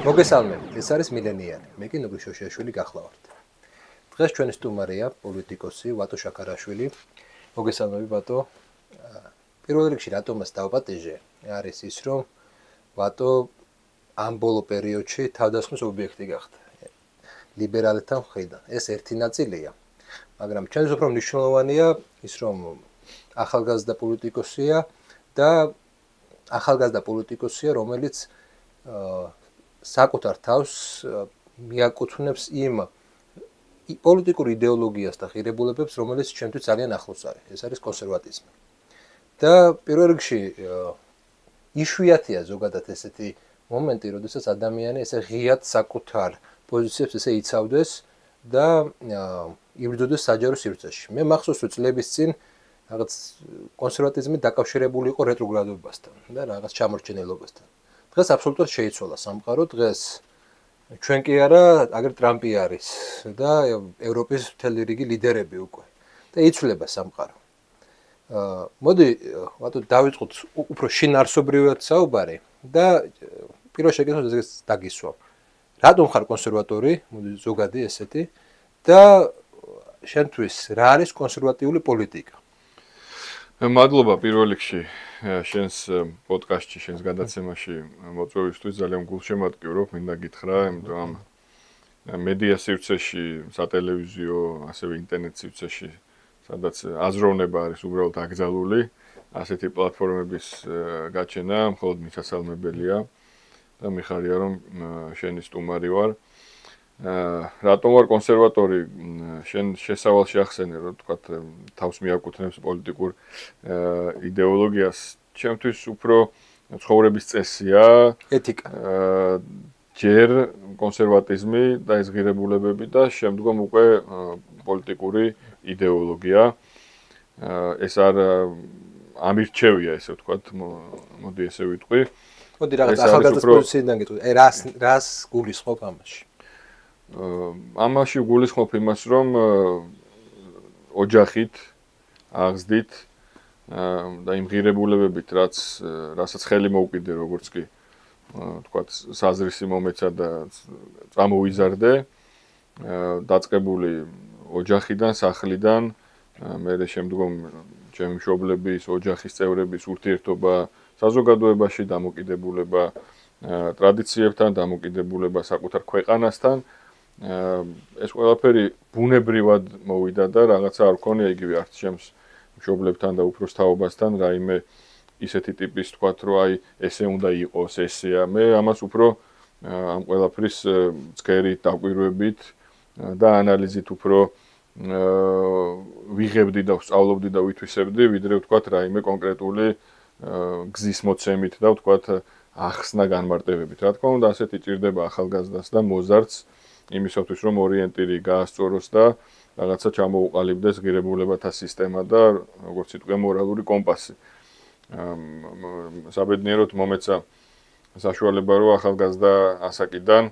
მოგესალმებით, ეს არის მილენიალი. მე კი ნუგრი შოშიაშვილი გახლავართ. დღეს ჩვენი სტუმარია პოლიტიკოსი ვატო შაქარაშვილი. მოგესალმები ვატო. პირველ რიგში რატომაც დავპატიჟე არის ის, რომ ვატო ამ ბოლო პერიოდში თავდასხმის ობიექტი გახდა. ლიბერალთა მხრიდან. ეს ერთი ნაწილია. მაგრამ ჩვენს უფრო მნიშვნელოვანია ის, რომ ახალგაზრდა პოლიტიკოსია და ახალგაზრდა პოლიტიკოსია, რომელიც საკუთარ თავს მიაკუთვნებს იმ პოლიტიკურ იდეოლოგიას და ღირებულებებს, რომელიც ჩვენთვის ძალიან ახლოს არის. ეს არის კონსერვატიზმი. და პირველ რიგში იშვიათია ზოგადად ესეთი მომენტი, როდესაც ადამიანი ესე ღიად საკუთარ პოზიციებს ესე იცავდეს და იბრძოდეს საჯარო სივრცეში. მე მახსოვს, რომ წლების წინ რაღაც კონსერვატიზმი დაკავშირებული იყო რეტროგრადობასთან და რაღაც ჩამორჩენილობასთან. დღეს აბსოლუტურად შეიცვალა სამყარო, დღეს ჩვენ კი არა, აგერ ტრამპი არის და ევროპის მთელი რიგი ლიდერები უკვე და იცვლება სამყარო. მოდი, ვატო დავიწყოთ უფრო შინაარსობრივად საუბარი და პირველ შეკითხვას ეს დაგისვამ. რატომ ხარ კონსერვატორი, მოდი ზოგადი ესეთი და შენთვის რა არის კონსერვატიული პოლიტიკა? მადლობა პირველ რიგში შენს პოდკასტში, შენს გადაცემაში მოწვევისთვის ძალიან გულშემატკივრო, მინდა გითხრა, იმიტომ ამ მედია სივრცეში, სატელევიზიო, ასევე ინტერნეტ სივრცეში, სადაც აზროვნება არის უბრალოდ აკრძალული, ასეთი პლატფორმების გაჩენა მხოლოდ მისასალმებელია და მიხარია, რომ შენი სტუმარი ვარ. რატომ ვარ კონსერვატორი? შენ შესავალში ახსენე, რომ თქვა თავს მიაკუთვნებს პოლიტიკურ იდეოლოგიას. ჩემთვის უფრო ცხოვრების წესია, ეთიკა. ჯერ კონსერვატიზმი და ეს ღირებულებები და შემდგომ უკვე პოლიტიკური იდეოლოგია. ეს არ ამირჩევია, ესე ვთქვათ, მოდი ესე ვიტყვი. მოდი რაღაც ახალგაზრდა პოზიციიდან გეტყვი. რას გულისხმობ ამაში? ამაში გულისხმობ იმას, რომ ოჯახით, აღზრდით და იმ ღირებულებებით, რასაც ხელი მოუკიდე, როგორც კი თქვათ, საზრისი მომეცა და წამოვიზარდე, დაწყებული ოჯახიდან, სახლიდან, მერე შემდგომ ჩემი მშობლების, ოჯახის წევრების ურთიერთობა საზოგადოებაში, დამოკიდებულება ტრადიციებთან, დამოკიდებულება საკუთარ ქვეყანასთან. ეს ყველაფერი ბუნებრივად მოვიდა და რაღაცა არ ქონია იგივე არც ჩემს მშობლებთან და უფროსთაობასთან, რაიმე ისეთი ტიპის თქვათ, რომ აი ესე უნდა იყოს, ესეა. მე ამას უფრო ამ ყველაფრის ცქერით, დაკვირვებით და ანალიზით უფრო ვიღებდი და ვსწავლობდი და ვითვისებდი, ვიდრე ვთქვათ, რაიმე კონკრეტული გზის მოცემით და ვთქვათ, ახსნა განმარტებებით. რა თქმა უნდა, ასეთი ჭირდება ახალგაზრდას და მოზარდს იმისათვის, რომ ორიენტირი გაასწოროს და რაღაცა ჩამოუყალიბდეს ღირებულებათა სისტემა და როგორც იტყვია, მორალური კომპასი. საბედნიეროდ მომეცა საშუალება, რომ ახალგაზრდა ასაკიდან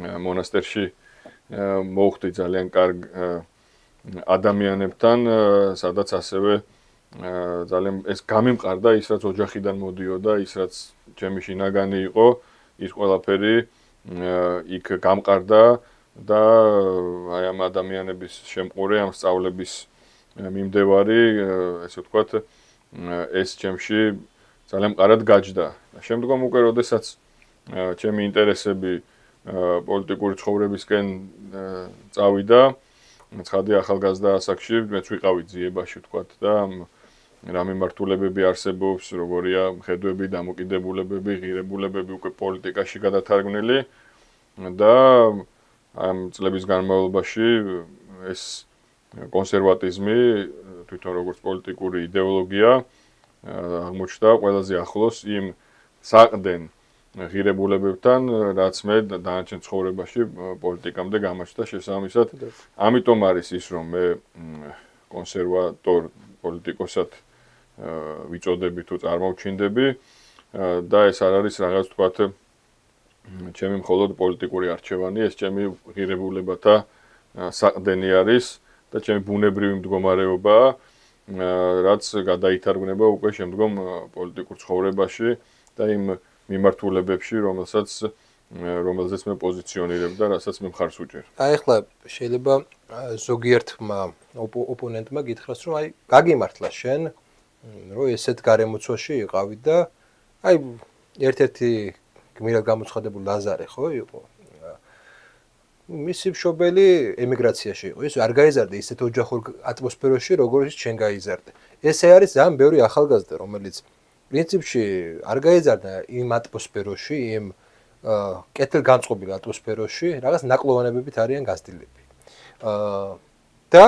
მონასტერში მოვხდი ძალიან კარგ ადამიანებთან, სადაც ასევე ძალიან ეს გამიმყარდა ის, რაც ოჯახიდან მოდიოდა, ის, რაც ჩემი შინაგანი იყო, ის ყველაფერი იქ გამყარდა და აი ამ ადამიანების შემყურე, ამ სწავლების მიმდევარი, ესე ვთქვათ, ეს ჩემში ძალიან მყარად გაჯდა. შემდგომ უკვე, როდესაც ჩემი ინტერესები პოლიტიკური ცხოვრებისკენ წავიდა, ცხადი ახალგაზრდა ასაკში, მეც ვიყავი ძიებაში, ვთქვათ, და რა მიმართულებები არსებობს, როგორია მხედვები, დამოკიდებულებები, ღირებულებები უკვე პოლიტიკაში გადათარგმნილი და ამ წლების განმავლობაში ეს კონსერვატიზმი, თვითონ როგორც პოლიტიკური იდეოლოგია, აღმოჩნდა ყველაზე ახლოს იმ საყრდენ ღირებულებებთან, რაც მე დანარჩენ ცხოვრებაში პოლიტიკამდე გამაჩნდა შესაბამისად. ამიტომ არის ის, რომ მე კონსერვატორ პოლიტიკოსად ვიწოდები თუ წარმოვჩინდები და ეს არ არის რაღაც თქვათ ჩემი მხოლოდ პოლიტიკური არჩევანი, ეს ჩემი ღირებულებათა საყრდენი არის და ჩემი ბუნებრივი მდგომარეობაა, რაც გადაითარგმნება უკვე შემდგომ პოლიტიკურ ცხოვრებაში და იმ მიმართულებებში, რომელსაც რომელზეც მე პოზიციონირებ და რასაც მე მხარს უჭერ. აი ახლა შეიძლება ზოგიერთმა ოპონენტმა გითხრას, რომ აი გაგიმართლა შენ, რომ ესეთ გარემოცვაში იყავი და აი ერთ-ერთი გმირად გამოცხადებული ლაზარე ხო იყო. მისი მშობელი ემიგრაციაში იყო. ის არ გაიზარდა ისეთ ოჯახურ ატმოსფეროში, როგორც შენ გაიზარდე. ესე არის ძალიან ბევრი ახალგაზრდა, რომელიც პრინციპში არ გაიზარდა იმ ატმოსფეროში, იმ კეთილგანწყობილ ატმოსფეროში, რაღაც ნაკლოვანებებით არიან გასtildeები. და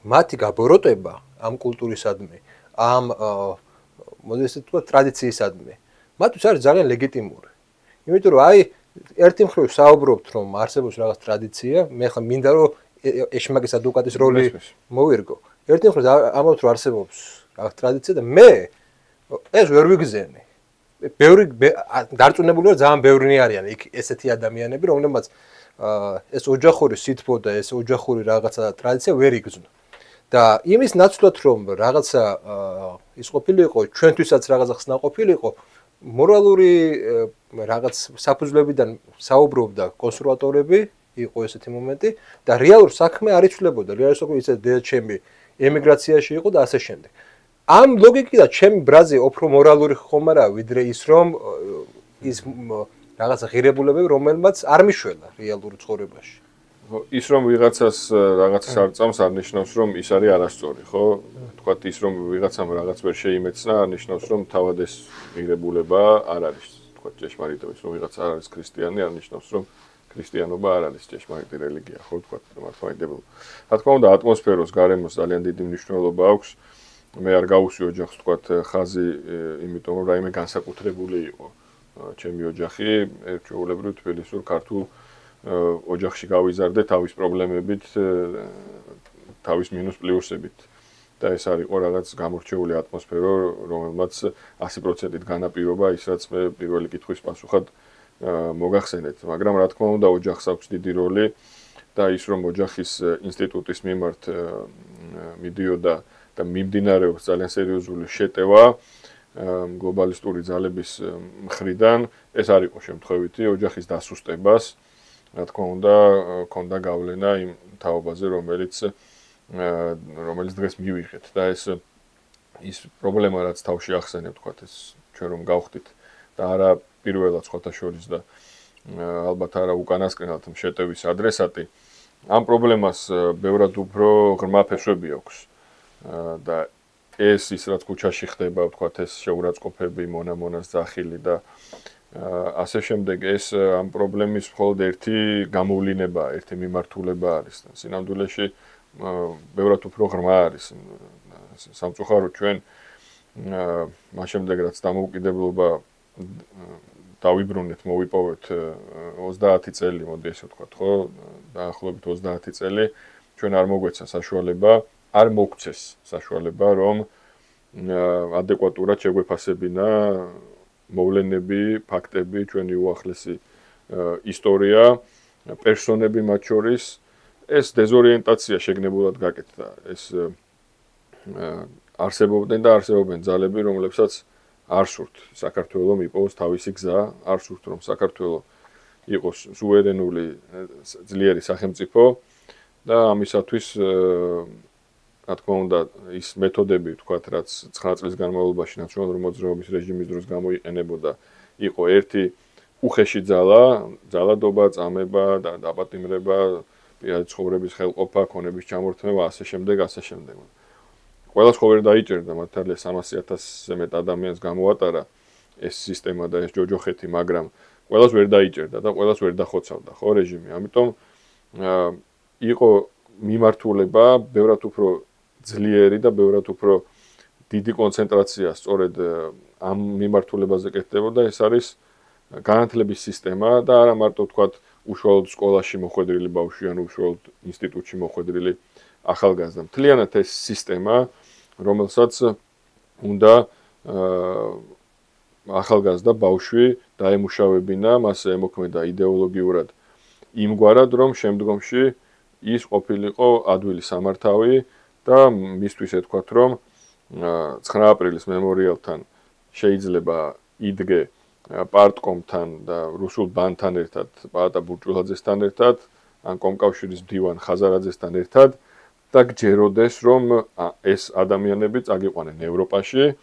მათი გაბოროტება ამ კულტურისადმი, ამ მოდი ესე ვთქვა ტრადიციისადმი, მათთვის არის ძალიან ლეგიტიმური. იმიტომ რომ აი ერთი მხრივ საუბრობთ რომ არსებობს რაღაც ტრადიცია, მე ხა მინდა რომ ეშმაკის ადვოკატის როლი მოვირგო. ერთი მხრივ ამბობთ რომ არსებობს რაღაც ტრადიცია და მე ეს ვერ ვიგზენი. ბევრი დარწმუნებული ვარ ძალიან ბევრნი არიან იქ ესეთი ადამიანები, რომლებმაც ეს ოჯახური სითბო და ეს ოჯახური რაღაცა ტრადიცია ვერ იგზნო. და იმის ნაცვლად რომ რაღაცა ის ყოფილიყო, ჩვენთვისაც რაღაცა ხსნა ყოფილიყო, მორალური რაღაც საფუძვლებიდან საუბრობდა კონსერვატორები, იყო ესეთი მომენტი და რეალურ საქმე არ იცვლებოდა. რეალურ საქმე ისე ჩემი ემიგრაციაში იყო და ასე შემდეგ. ამ ლოგიკიდან ჩემი ბრაზი უფრო მორალური ხომ არა, ვიდრე ის რომ ის რაღაცა ღირებულებები, რომელმაც არ მიშველა რეალურ ცხოვრებაში. ის რომ ვიღაცას რაღაცას არ წამს, არ ნიშნავს რომ ის არის არასწორი, ხო? თქვათ ის რომ ვიღაცამ რაღაც ვერ შეიმეცნა, არ ნიშნავს რომ თავად ეს ღირებულება არ არის. თქვათ ჭეშმარიტება, ის რომ ვიღაცა არ არის ქრისტიანი, არ ნიშნავს რომ ქრისტიანობა არ არის ჭეშმარიტი რელიგია, ხო, თქვათ მართლმადიდებლობა. რა თქმა უნდა, ატმოსფეროს, გარემოს ძალიან დიდი მნიშვნელობა აქვს. მე არ გავუსვი ოჯახს, თქვათ, ხაზი, იმიტომ რომ რაიმე განსაკუთრებული იყო ჩემი ოჯახი, ერთჩვეულებრივ თბილისურ ქართულ ოჯახში გავიზარდე თავის პრობლემებით, თავის მინუს პლუსებით. და ეს არ იყო რაღაც გამორჩეული ატმოსფერო, რომელმაც 100%-ით განაპირობა ის, რაც მე პირველი კითხვის პასუხად მოგახსენეთ. მაგრამ რა თქმა უნდა, ოჯახს აქვს დიდი როლი და ის რომ ოჯახის ინსტიტუტის მიმართ მიდიოდა და მიმდინარეობს ძალიან სერიოზული შეტევა გლობალისტური ძალების მხრიდან, ეს არ იყო შემთხვევითი ოჯახის დასუსტებას. რა თქმა უნდა, ქონდა გავლენა იმ თაობაზე, რომელიც დღეს მივიღეთ და ის პრობლემა, რაც თავში ახსენებ, თქვათ, ეს ჩვენ რომ გავხდით და არა პირველად სხვათა შორის და ალბათ არა უკანასკნელად შეტევის ადრესატი, ამ პრობლემას ბევრად უფრო ღრმა ფესვები აქვს. და ეს ის რაც ქუჩაში ხდება, თქვათ, ეს შეურაცხყოფები, მონამონას ძახილი და ასე შემდეგ, ეს ამ პრობლემის მხოლოდ ერთი გამოვლენა, ერთი მიმართულება არის. სინამდვილეში ბევრად უფრო ღრმა არის. სამწუხაროდ ჩვენ მას შემდეგ რაც დამოუკიდებლობა დავიბრუნეთ, მოვიპოვეთ 30 წელი, მოდი ესე ვთქვათ, ხო? დაახლოებით 30 წელი ჩვენ არ მოგვეცა საშუალება, არ მოგცეს საშუალება, რომ ადეკვატურად შეგვეფასებინა მოვლენები, ფაქტები, ჩვენი უახლესი ისტორია, პერსონები მათ შორის. ეს დეზორიენტაცია შეგნებულად გაკეთდა. ეს არსებობდნენ და არსებობენ ძალები, რომლებსაც არ სურთ საქართველოს მიპოვოს თავისი გზა, არ სურთ რომ საქართველოს იყოს სუვერენული ძლიერი სახელმწიფო და ამისათვის რა თქმა უნდა ის მეთოდები, თქვათ, რაც 9 წლის განმავლობაში ნაციონალური მოძრაობის რეჟიმის დროს გამოიყენებოდა, იყო ერთი უხეში ძალადობა, წამება და დაპატიმრება, პირადი ცხოვრების ხელყოფა, ქონების ჩამორთმევა, ასე შემდეგ. ყველას ხო ვერ დაიჭერდა, მართალია 300,000-ზე მეტ ადამიანს გამოატარა ეს სისტემა და ეს ჯოჯოხეთი, მაგრამ ყველას ვერ დაიჭერდა და ყველას ვერ დახოცავდა, ხო, რეჟიმი. ამიტომ იყო მიმართულება ბევრად უფრო ძლიერი და ბევრად უფრო დიდი კონცენტრაცია სწორედ ამ მიმართულებაზე კეთდებოდა. ეს არის განათლების სისტემა და არა მარტო თქვათ უშუალოდ სკოლაში მოხვედრილი ბავშვი ან უშუალოდ ინსტიტუტში მოხვედრილი ახალგაზრდა. მთლიანად ეს სისტემა, რომელსაც უნდა ახალგაზრდა ბავშვი დაემუშავებინა, მას ემოქმედა იდეოლოგიურად იმგვარად, რომ შემდგომში ის ყოფილიყო ადვილი სამართავი და მისთვის ეთქვათ, რომ 9 აპრილის მემორიალთან შეიძლება იდგე პარტკომთან და რუსულ ბანთან ერთად, პაატა ბურჭულაძესთან ერთად, ან კომკავშირის მდივან ხაზარაძესთან ერთად და გჯეროდეს, რომ ეს ადამიანები წაგიყვანენ ევროპაში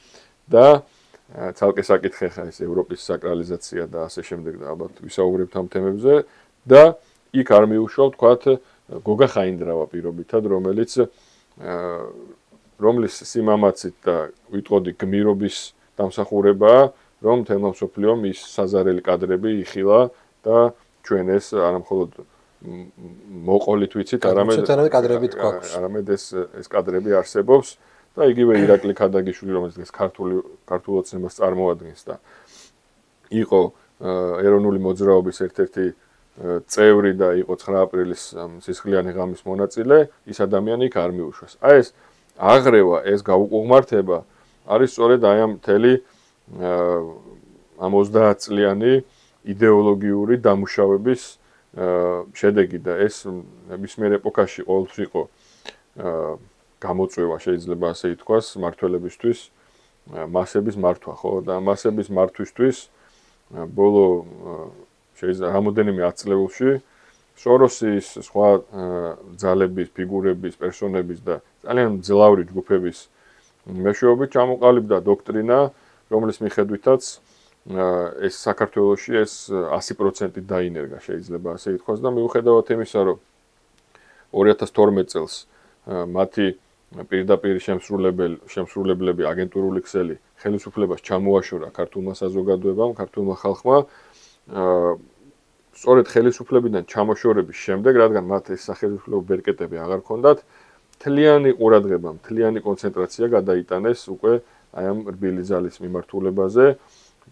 და ცალკე საკითხი ხა ეს ევროპის საკრალიზაცია და ასე შემდეგ და ალბათ ვისაუბრებთ ამ თემებზე და იქ არ მიუშვავ თქვათ გოგა ხაინდრავა პირობითად, რომლის სიმამაცით და ვიტყოდი გმირობის დამსახურებაა, რომ თემო მსოფლიომ ის საზარელი კადრები იხილა და ჩვენ ეს არამხოლოდ მოყოლით ვიცით, არამედ ეს კადრები არსებობს და იგივე ირაკლი ქადაგიშვილი, რომელიც ქართულ ოცნებას წარმოადგენს და იყო ეროვნული მოძრაობის ერთ-ერთი წევრი და იყო 9 აპრილის სისხლიანი ღამის მონაწილე, ის ადამიანი იქ არ მიუშვეს. აი ეს აღრევა, ეს გაუყუღმართება არის სწორედ აი ამ მთელი ამ 30 წლიანი იდეოლოგიური დამუშავების შედეგი და ეს ნებისმიერ ეპოქაში ყოველთვის იყო გამოწვევა, შეიძლება ასე ითქვას, მართველებისთვის მასების მართვა, ხო? და მასების მართვისთვის ბოლო შეიძლება რამოდენიმე ათწლეულში სოროსის სხვა ძალების, ფიგურების, პერსონების და ძალიან მძლავრი ჯგუფების მეშვეობით ჩამოყალიბდა დოქტრინა, რომლის მიხედვითაც ეს საქართველოში ეს 100% დაინერგა, შეიძლება ასე ითქვას და მიუხედავად იმისა, რომ 2012 წელს მათი პირდაპირ შემსრულებლები აგენტურული ქსელი ხელისუფლებას ჩამოაშორა ქართულმა საზოგადოებამ, ქართულმა ხალხმა სწორედ ხელისუფლებიდან ჩამოშორების შემდეგ, რადგან მათ ეს სახელმწიფო ბერკეტები აღარ ჰქონდათ, მთლიანი ყურადღება, მთლიანი კონცენტრაცია გადაიტანეს უკვე აი ამ რბილი ძალის მიმართულებაზე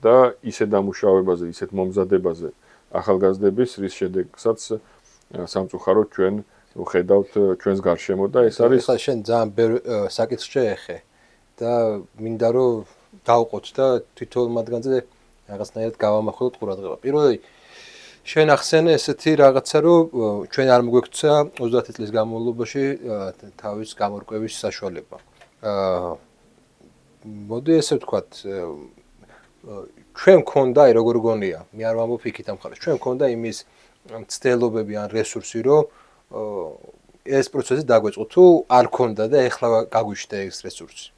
და ისეთ დამუშავებაზე, ისეთ მომზადებაზე ახალგაზრდების, რის შედეგსაც სამწუხაროდ ჩვენ ვხედავთ ჩვენს გარშემო და ეს არის ახლა შენ ძალიან ბევრ საკითხს შეეხე და მინდა რომ დავყოთ და თითოეულ მათგანზე რაღაცნაირად გავამახვილოთ ყურადღება. პირველი შენ ახსენე ესეთი რაღაცა, რომ ჩვენ არ მოგვექცა 30 წლის განმავლობაში თავის გამორკვევის საშუალება. მოდი ესე ვთქვათ, ჩვენ მქონდა, როგორ გონია, მე არ ვამბობ იქით ამ ხალხს, ჩვენ მქონდა იმის მცდელობები ან რესურსი, რომ ეს პროცესი დაგვეწყო, თუ არ მქონდა და ეხლა გაგვიჩნდა ეს რესურსი.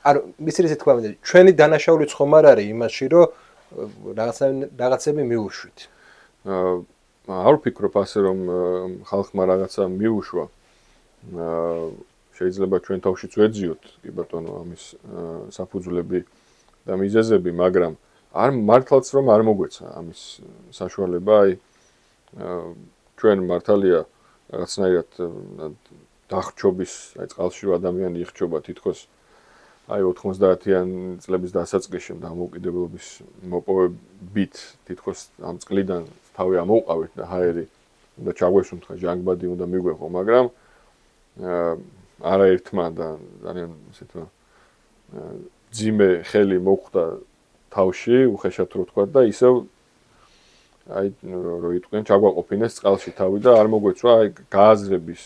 არ მისცეს თქვა მე, ჩვენი დანაშაულიც ხომ არ არის იმაში, რომ რაღაცები მიუშვით. არ ვფიქრობ ასე, რომ ხალხმა რაღაცა მიუშვა. შეიძლება ჩვენ თავშიც ვეძიოთ, კი ბატონო, ამის საფუძვლები და მიზეზები, მაგრამ არ მართლაც რომ არ მოგვეცა ამის საშუალება, აი ჩვენ მართალია რაღაცნაირად დახჩობის, აი წყალში ადამიანი იხჩობა თითქოს აი 90-იან წლების დასაწყისში დამოუკიდებლობის მოპოვებით თითქოს ამ წყლიდან თავი ამოუყავით და ჰაერი უნდა ჩაგვესუნთ ხა ჟანგბადი უნდა მიგვეღო, მაგრამ არაერთმა და ძალიან ისეთ ძიმე ხელი მოხვდა თავში, უხეშად რო თქვა და ისევ აი რო იტყვიან ჩაგვაყოფინეს წყალში თავი და არ მოგვეცვა აი გააზრების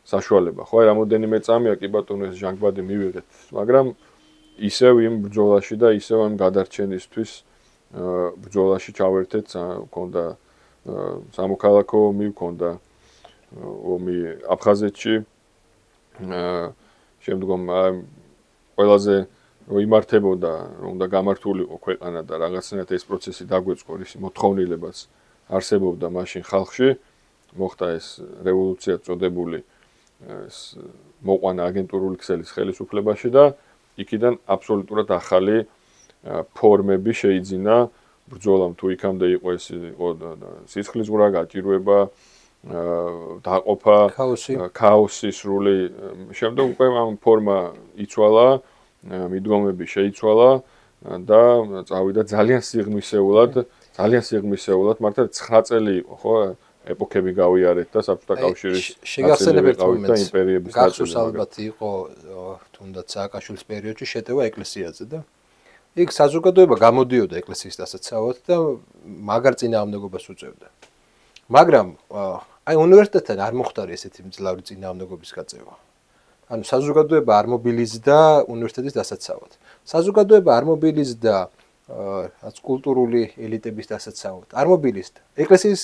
საშუალება. ხო, აი რამოდენიმე წამია კი ბატონო ეს ჟანგბადი მივიღეთ, მაგრამ ისევ იმ ბრძოლაში და ისევ ამ გადარჩენისთვის ბრძოლაში ჩავერთეთ, მქონდა სამოქალაქო ომი, მქონდა ომი აფხაზეთში. შემდგომ ყველაზე რომ იმართებოდა, რომ უნდა გამართულიყო ქვეყანა და რაღაცნაირად ეს პროცესი დაგვეწყო, ისი მოთხოვნილებაც არსებობდა მაშინ ხალხში, მოხდა ეს რევოლუცია წოდებული ეს მოყვანა აგენტურული ქსელის ხელისუფლებაში და იქიდან აბსოლუტურად ახალი ფორმები შეიძინა ბრძოლამ, თუ იქამდე იყო ეს იყო სისხლისღვრა, გაჭირვება, დაყოფა, ქაოსი სრული. შემდეგ უკვე ამ ფორმა იცვალა, მიდგომები შეიცვალა და წავიდა ძალიან სიღრმისეულად, მართლა 9 წელი იყო, ხო, ეპოქები გავიარეთ და საბჭოთა კავშირის შეგახსენებთ და იმპერიების გახსოვს ალბათ იყო თუნდაც სააკაშვილის პერიოდში შეტევა ეკლესიაზე და იქ საზოგადოება გამოდიოდა ეკლესიის დასაცავად და მაგარ წინააღმდეგობას უწევდა. მაგრამ აი უნივერსიტეტთან არ მოხდარი ესეთი მძლავრი წინააღმდეგობის გაწევა. ანუ საზოგადოება არ მობილიზდა უნივერსიტეტის დასაცავად. საზოგადოება არ მობილიზდა რაც კულტურული ელიტების დასაცავად. არ მობილისტ. ეკლესიის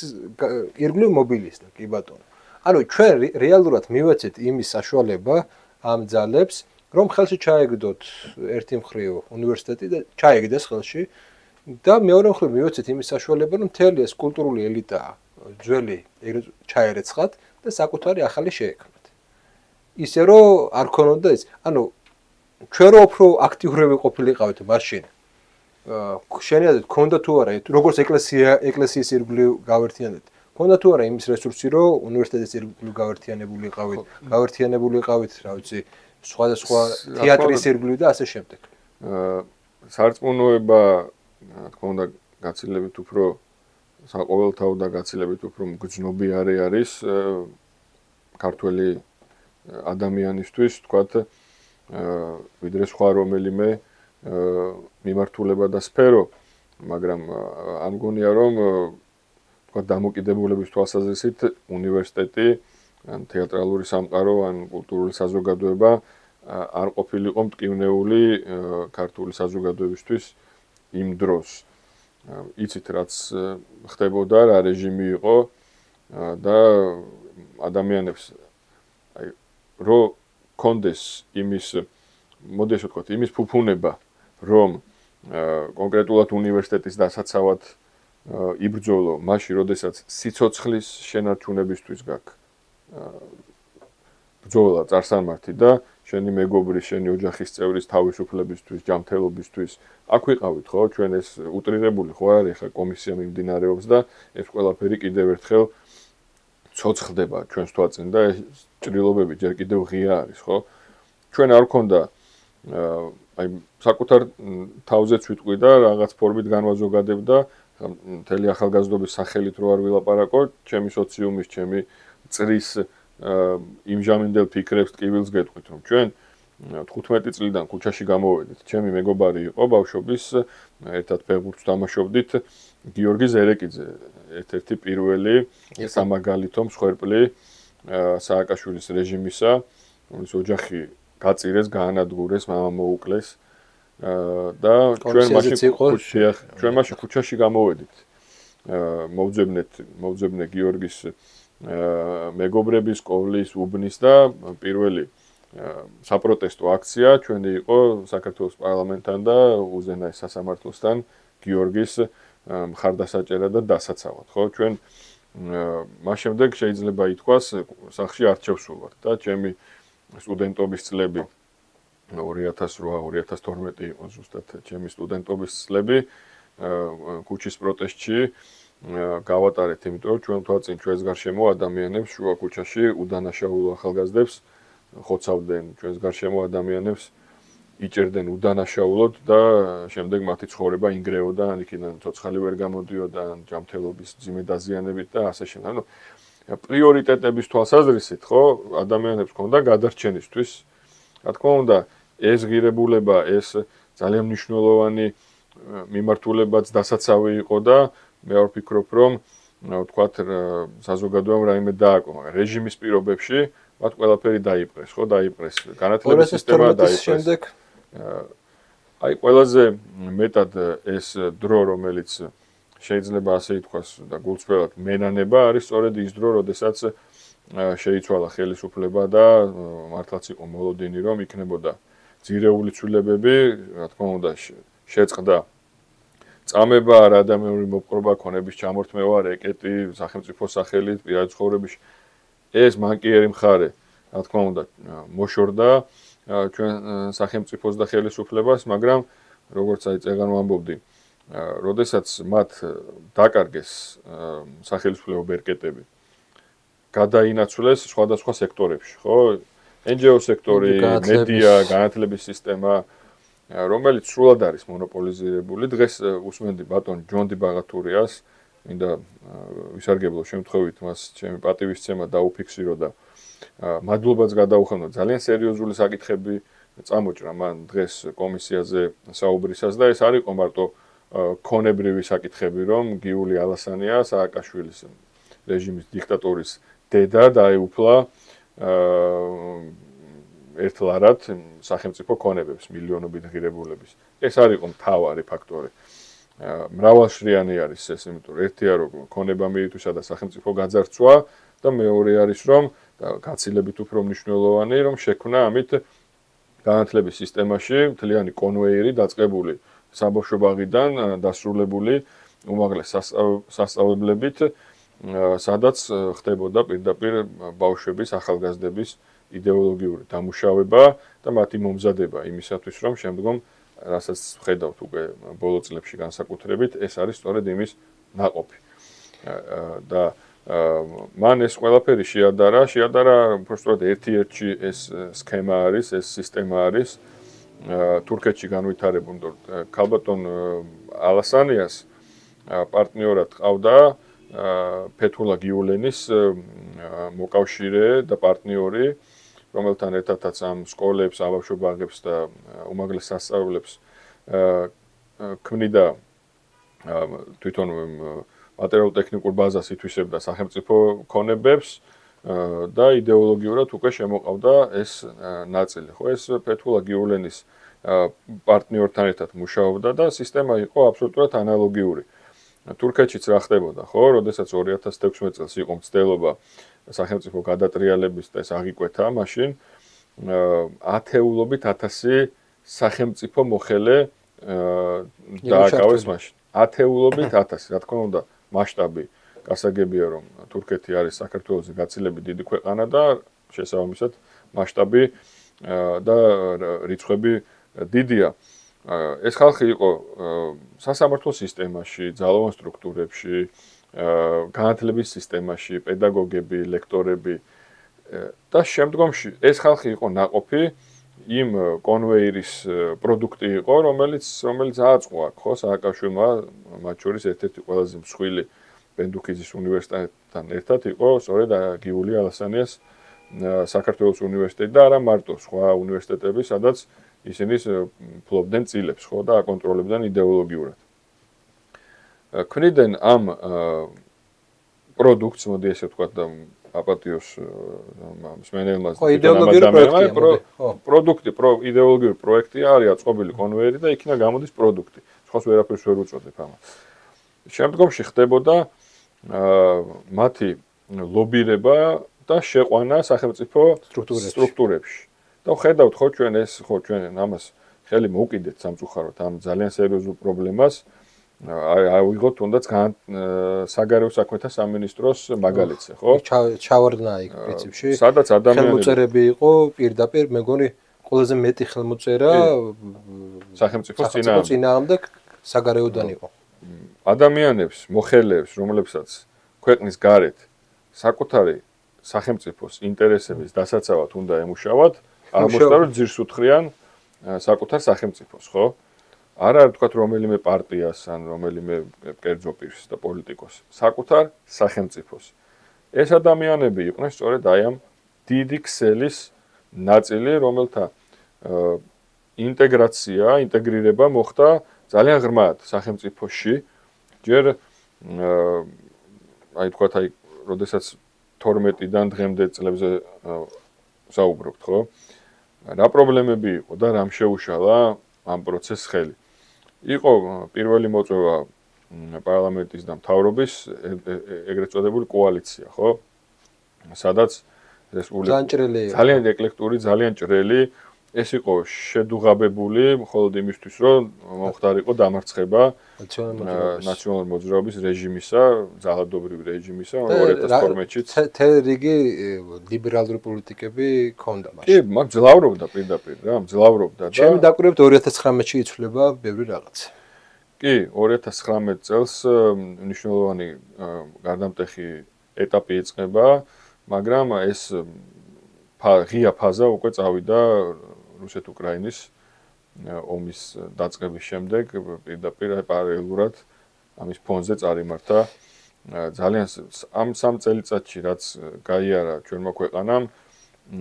ირგვლივ მობილისტ, კი ბატონო. ანუ ჩვენ რეალურად მივაცეთ იმის საშუალება ამ ძალებს, რომ ხელში ჩაეგდოთ ერთი მხრივ უნივერსიტეტი და ჩაეგდეს ხელში და მეორე მხრივ მივაცეთ იმის საშუალება, რომ მთელი ეს კულტურული ელიტა ძველი ჩაერეცხათ და საკუთარი ახალი შეექმნათ. ისე რომ არ ქონოდა ის, ანუ ჩვენ უფრო აქტიურები ყოფილიყავით მაშინ. შენიადეთ ქონდა თუ არა, როგორც ეკლესიის ირგვლივ გავერთიანეთ. ქონდა თუ არა იმის რესურსი, რომ უნივერსიტეტის ირგვლივ გავერთიანებული იყავით, რა ვიცი, სხვადასხვა თეატრის ირგვლივ და ასე შემდეგ. სარწმუნოება, რა თქმა უნდა, გაცილებით უფრო საყოველთაო და გაცილებით უფრო მგრძნობიარე არის ქართველი ადამიანისთვის, თქვათ, ვიდრე სხვა რომელიმე მიმართულება და სფერო, მაგრამ ამ გონია რომ თქვა დამოკიდებულების თვალსაზრისით უნივერსიტეტი, ან თეატრალური სამყარო, ან კულტურული საზოგადოება არ ყოფილიყო მტკივნეული ქართული საზოგადოებისთვის იმ დროს. იცით რაც ხდებოდა, რა რეჟიმი იყო და ადამიანებს რო კონდეს იმის მოდესო თქვა იმის ფუფუნება რომ კონკრეტულად უნივერსიტეტის დასაცავად იბრძოლო მაშინ როდესაც სიცოცხლის შენარჩუნებისთვის გაქვს ბრძოლა წარსამართი და შენი მეგობრის, შენი ოჯახის წევრის თავისუფლებისთვის, ჯანმრთელობისთვის აქ ვიყავით ხო ჩვენ ეს უტრირებული ხო არის ხა კომისია მიმდინარეობს და ეს ყველაფერი კიდევ ერთხელ ცოცხლდება ჩვენს თვალწინ და ეს ჭრილობები ჯერ კიდევ ღია არის ხო ჩვენ არ გქონდა აი საკუთარ თავზეც ვიტყვი და რაღაც ფორმით განვაზოგადებდა მთელი ახალგაზრდობის სახელით რო არ ვილაპარაკო ჩემი სოციუმის ჩემი წრის იმჟამინდელ ფიქრებს ტკივილს გეტყვით რომ ჩვენ 15 წლიდან ქუჩაში გამოვედით ჩემი მეგობარი იყო ბავშვობის ერთად ფეხბურთს თამაშობდით გიორგი ზერეკიძე ერთ-ერთი პირველი სამაგალითო მსხვერპლი სააკაშვილის რეჟიმისა რომლის ოჯახი გაწირეს გაანადგურეს მამა მოუკლეს და ჩვენ მაშინ ქუჩაში გამოვედით მოვძებნეთ გიორგის მეგობრების კოვლის უბნის და პირველი საპროტესტო აქცია ჩვენი იყო საქართველოს პარლამენტთან და უზენაეს სასამართლოსთან გიორგის მხარდასაჭერა და დასაცავად ხო ჩვენ მას შემდეგ შეიძლება ითქვას სახლში არჩევს ვულვართ და ჩემი სტუდენტობის წლები 2008-2012 იყო ზუსტად ჩემი სტუდენტობის წლები ქუჩის პროტესტში გავატარეთ იმიტომ რომ ჩვენ თვალწინ ჩვენს გარშემო ადამიანებს შუა ქუჩაში უდანაშაულო ახალგაზრდებს ხოცავდნენ ჩვენს გარშემო ადამიანებს იჭერდნენ უდანაშაულოდ და შემდეგ მათი ცხოვრება ინგრეოდა იქიდან ცოცხალი ვერ გამოდიოდა ჯანმრთელობის ძიმე დაზიანებით და ასე შემდეგ ანუ პრიორიტეტების თვალსაზრისით ხო ადამიანებს ქონდა გადარჩენისთვის რა თქმა უნდა ეს ღირებულება ეს ძალიან მნიშვნელოვანი მიმართულებაც დასაცავი იყო და მე ვფიქრობ რომ ვთქვათ საზოგადოებამ რაიმე დააკომა რეჟიმის პირობებში მათ ყველაფერი დაიპყრეს ხო დაიპყრეს განათლების სისტემა დაიპყრეს აი ყველაზე მეტად ეს დრო რომელიც შეიძლება ასე ითქვას და გულწრფელად მენანება არის სწორედ ის დრო როდესაც შეიცვალა ხელისუფლება და მართლაც იყო მოლოდინი რომ იქნებოდა ძირეული ცვლილებები რა თქმა უნდა შეწყდა წამება არ ადამიანური მოპყრობა ქონების ჩამორთმევა რეკეტი სახელმწიფოს სახელით პირადი ცხოვრების ეს მანკიერი მხარე რა თქმა უნდა მოშორდა ჩვენ სახელმწიფოს და ხელისუფლებას მაგრამ როგორც აი წეგან ვამბობდი როდესაც მათ დაკარგეს სახელმწიფო ბერკეტები გადაინაცვლეს სხვადასხვა სექტორებში ხო NGO სექტორი მედია განათლების სისტემა რომელიც სრულად არის მონოპოლიზირებული დღეს უსმენდი ბატონ ჯონდი ბაღათურიას მინდა ვისარგებლო შემთხვევით მას ჩემი პატივისცემა დაუფიქსირო და მადლობაც გადაუხადო ძალიან სერიოზული საკითხები წამოჭრა მან დღეს კომისიაზე საუბრისას და ეს არ იყო მარტო ქონებრივი საკითხები რომ გიული ალასანია სააკაშვილის რეჟიმის დიქტატორის დედა დაეუფლა ერთლარად სახელმწიფო ქონებებს, მილიონობით ღირებულების. ეს არის მთავარი ფაქტორი. მრავალშრიანი არის ეს, იმიტომ რომ ერთია რომ ქონება მიითვისა და სახელმწიფო გაძარცვა და მეორე არის რომ გაცილებით უფრო მნიშვნელოვანი რომ შექმნა ამით განათლების სისტემაში მთლიანი კონვეიერი დაწყებული საბავშვო ბაღიდან დასრულებული უმაღლეს სასწავლებლებით, სადაც ხდებოდა პირდაპირ ბავშვების ახალგაზრდების იდეოლოგიური დამუშავება და მათი მომზადება იმისათვის რომ შემდგომ რასაც ვხედავთ უკვე ბოლო წლებში განსაკუთრებით, ეს არის სწორედ იმის ნაყოფი. და მან ეს ყველაფერი შეადარა უბრალოდ ერთ-ერთი ეს სქემა არის, ეს სისტემა არის თურქეთში განვითარებული, ქალბატონ ალასანიას პარტნიორად ყავდა ფეთულა გიულენის მოკავშირე და პარტნიორი, რომელთან ერთადაც ამ სკოლებს, საბავშვო ბაღებს და უმაღლეს სასწავლებლებს ქმნიდა თვითონ მატერიალურ-ტექნიკურ ბაზას ითვისებდა სახელმწიფო ქონებებს და იდეოლოგიურად უკვე შემოყავდა ეს ნაწილი. ხო, ეს ფეთულა გიულენის პარტნიორთან ერთად მუშაობდა და სისტემა იყო აბსოლუტურად ანალოგიური. თურქეთშიც რა ხდებოდა, ხო, როდესაც 2016 წელს იყო მცდელობა სახელმწიფო გადატრიალების და ეს აღიკვეთა მაშინ ათეულობით 1000 სახელმწიფო მოხელე დააკავეს მაშინ. ათეულობით 1000, რა თქმა უნდა, მასშტაბი გასაგებია რომ თურქეთი არის საქართველოს გაცილებით დიდი ქვეყანა და შესაბამისად მასშტაბი და რიცხვები დიდია. ეს ხალხი იყო სასამართლო სისტემაში, ძალოვან სტრუქტურებში, განათლების სისტემაში, პედაგოგები, ლექტორები და შემდგომში ეს ხალხი იყო ნაყოფი იმ კონვეირის პროდუქტი იყო, რომელიც აწყო აქ, ხო, სააკაშვილმა, მათ შორის ერთ-ერთი ყველაზე მსხვილი პენდუქიზის უნივერსიტეტთან ერთად იყო სწორედ გიული ალასანიას საქართველოს უნივერსიტეტი და არა მარტო სხვა უნივერსიტეტები, სადაც ისინი ფლობდნენ წილებს, ხო, და აკონტროლებდნენ იდეოლოგიურად. ქმნიდნენ ამ პროდუქტს, მოდი ესე ვთქვათ და აპატიოს მსმენელმა პროდუქტი, იდეოლოგიური პროექტი არის აწყობილი კონვეიერი და იქნა გამოდის პროდუქტი. სხვას ვერაფერს ვერ უწოდებ ამას. შემდგომში ხდებოდა მათი ლობირება და შეყვანა სახელმწიფო სტრუქტურებში. და ხედავთ ჩვენ ამას ხელი მოვკიდეთ სამწუხაროდ ამ ძალიან სერიოზულ პრობლემას. ავიღოთ თუნდაც საგარეო საქმეთა სამინისტროს მაგალითზე, ხო? ჩავარდნა იქ პრინციპში. სადაც ადამიანები ხელმოწერები იყო პირდაპირ, მეგონი ყველაზე მეტი ხელმოწერა სახელმწიფოს წინააღმდეგ საგარეოდან იყო. ადამიანებს, მოხელეებს, რომლებსაც ქვეყნის გარეთ საკუთარი სახელმწიფოს ინტერესების დასაცავად უნდა ემუშავათ, აღმოჩნდა რომ ძირს უთხრიან საკუთარ სახელმწიფოს, ხო? არა ვთქვათ რომელიმე პარტიას ან რომელიმე კერძო პირს და პოლიტიკოს, საკუთარ სახელმწიფოს. ეს ადამიანები იყვნენ სწორედ აი ამ დიდი ქსელის ნაწილი, რომელთა ინტეგრირება მოხდა ძალიან ღრმად სახელმწიფოში. ჯერ აი ვთქვათ აი როდესაც 12-დან დღემდე წლებზე საუბრობთ, ხო? რა პრობლემები იყო და რამ შეუშალა ამ პროცესს ხელი. იყო პირველი მოწვევა პარლამენტის და მთავრობის ეგრეთ წოდებული კოალიცია, ხო? სადაც რესპუბლიკა ძალიან ეკლექტური, ძალიან ჭრელი, ეს იყო შედუღაბებული მხოლოდ იმისთვის, რომ მომხდარიყო დამარცხება ნაციონალური მოძრაობის რეჟიმისა, ძალადობრივი რეჟიმისა 2012-ში. რიგი ლიბერალური პოლიტიკები ქონდა მაშინ. კი, მაგ ძლავრობდა პირდაპირ რა, ძლავრობდა და ჩემი დაკვირვებით 2019-ში იცვლება ბევრი რაღაც. კი, 2019 წელს მნიშვნელოვანი გარდამტეხი ეტაპი იწყება, მაგრამ ეს ღია ფაზა უკვე წავიდა რუსეთ-უკრაინის ომის დაწყების შემდეგ პირდაპირ პარალელურად ამის ფონზე წარიმართა ძალიან ამ 3 წელიწადში რაც გაიარა ჩვენმა ქვეყანამ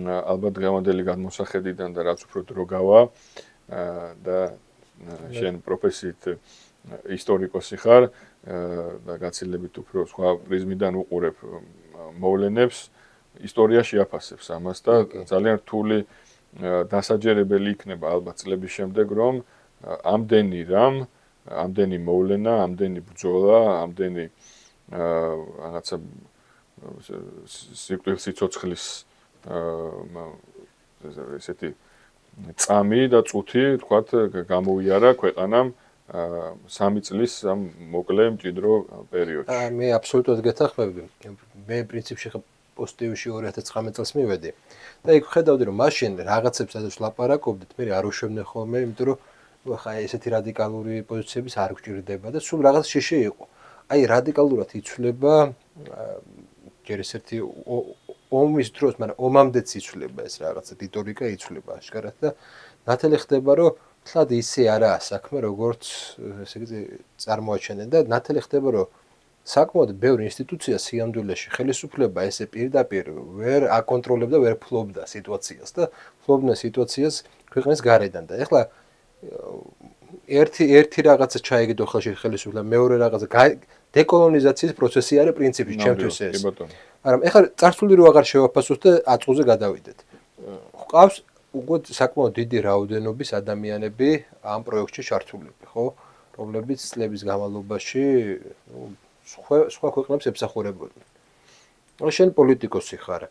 ალბათ დღევანდელი გადმოსახედიდან და რაც უფრო დრო გავა და შენ პროფესიით ისტორიკოსი ხარ და გაცილებით უფრო სხვა პრიზმიდან უყურებ მოვლენებს ისტორია შეაფასებს ამას და ძალიან რთული დასაჯერებელი იქნება ალბათ წლების შემდეგ, რომ ამდენი მოვლენა, ამდენი ბრძოლა, ამდენი რაღაცა სიკვდილსიცოცხლის ესეთი წამი და წუთი, თქვათ, გამოიარა ქვეყანამ 3 წლის ამ მოკლე მჭიდრო პერიოდში. მე აბსოლუტურად გეთანხმები. მე პრინციპში პოზიტივში 2019 წელს მივედი. და იქ ხედავდი, რომ მაშინ რაღაცებს სადაც ლაპარაკობდით, მე არ უშვებდნენ ხოლმე, იმიტომ რომ ხა ესეთი რადიკალური პოზიციების არ გვჭირდება და სულ რაღაც შიში იყო. აი რადიკალურად იცვლება ჯერ ესეთი ომის დროს, მაგრამ ომამდეც იცვლება ეს რაღაცა რიტორიკა იცვლება აშკარად და ნათელი ხდება, რომ თლად ისე არაა საქმე, როგორც ესე იგი წარმოაჩენენ და ნათელი ხდება, რომ საკმაოდ ბევრი ინსტიტუცია სიამდვილეში ხელისუფლება ესე პირდაპირ ვერ აკონტროლებდა, ვერ ფლობდა სიტუაციას და ფლობდა სიტუაციას ქვეყნის გარედან და ეხლა ერთი რაღაცა ჩაიგდო ხელში ხელისუფლება, მეორე რაღაცა დეკოლონიზაციის პროცესი არის პრინციპი ჩემთვის ეს. მაგრამ ეხლა წარსული რო აღარ შევაფასოთ და აწუზე გადავიდეთ. ყავს უკვე საკმაოდ დიდი რაოდენობის ადამიანები ამ პროექტში ჩართულები, ხო? რომლებიც წლების განმავლობაში სხვა ქვეყნებს ემსახურებოდნენ. შენ პოლიტიკოსი ხარ.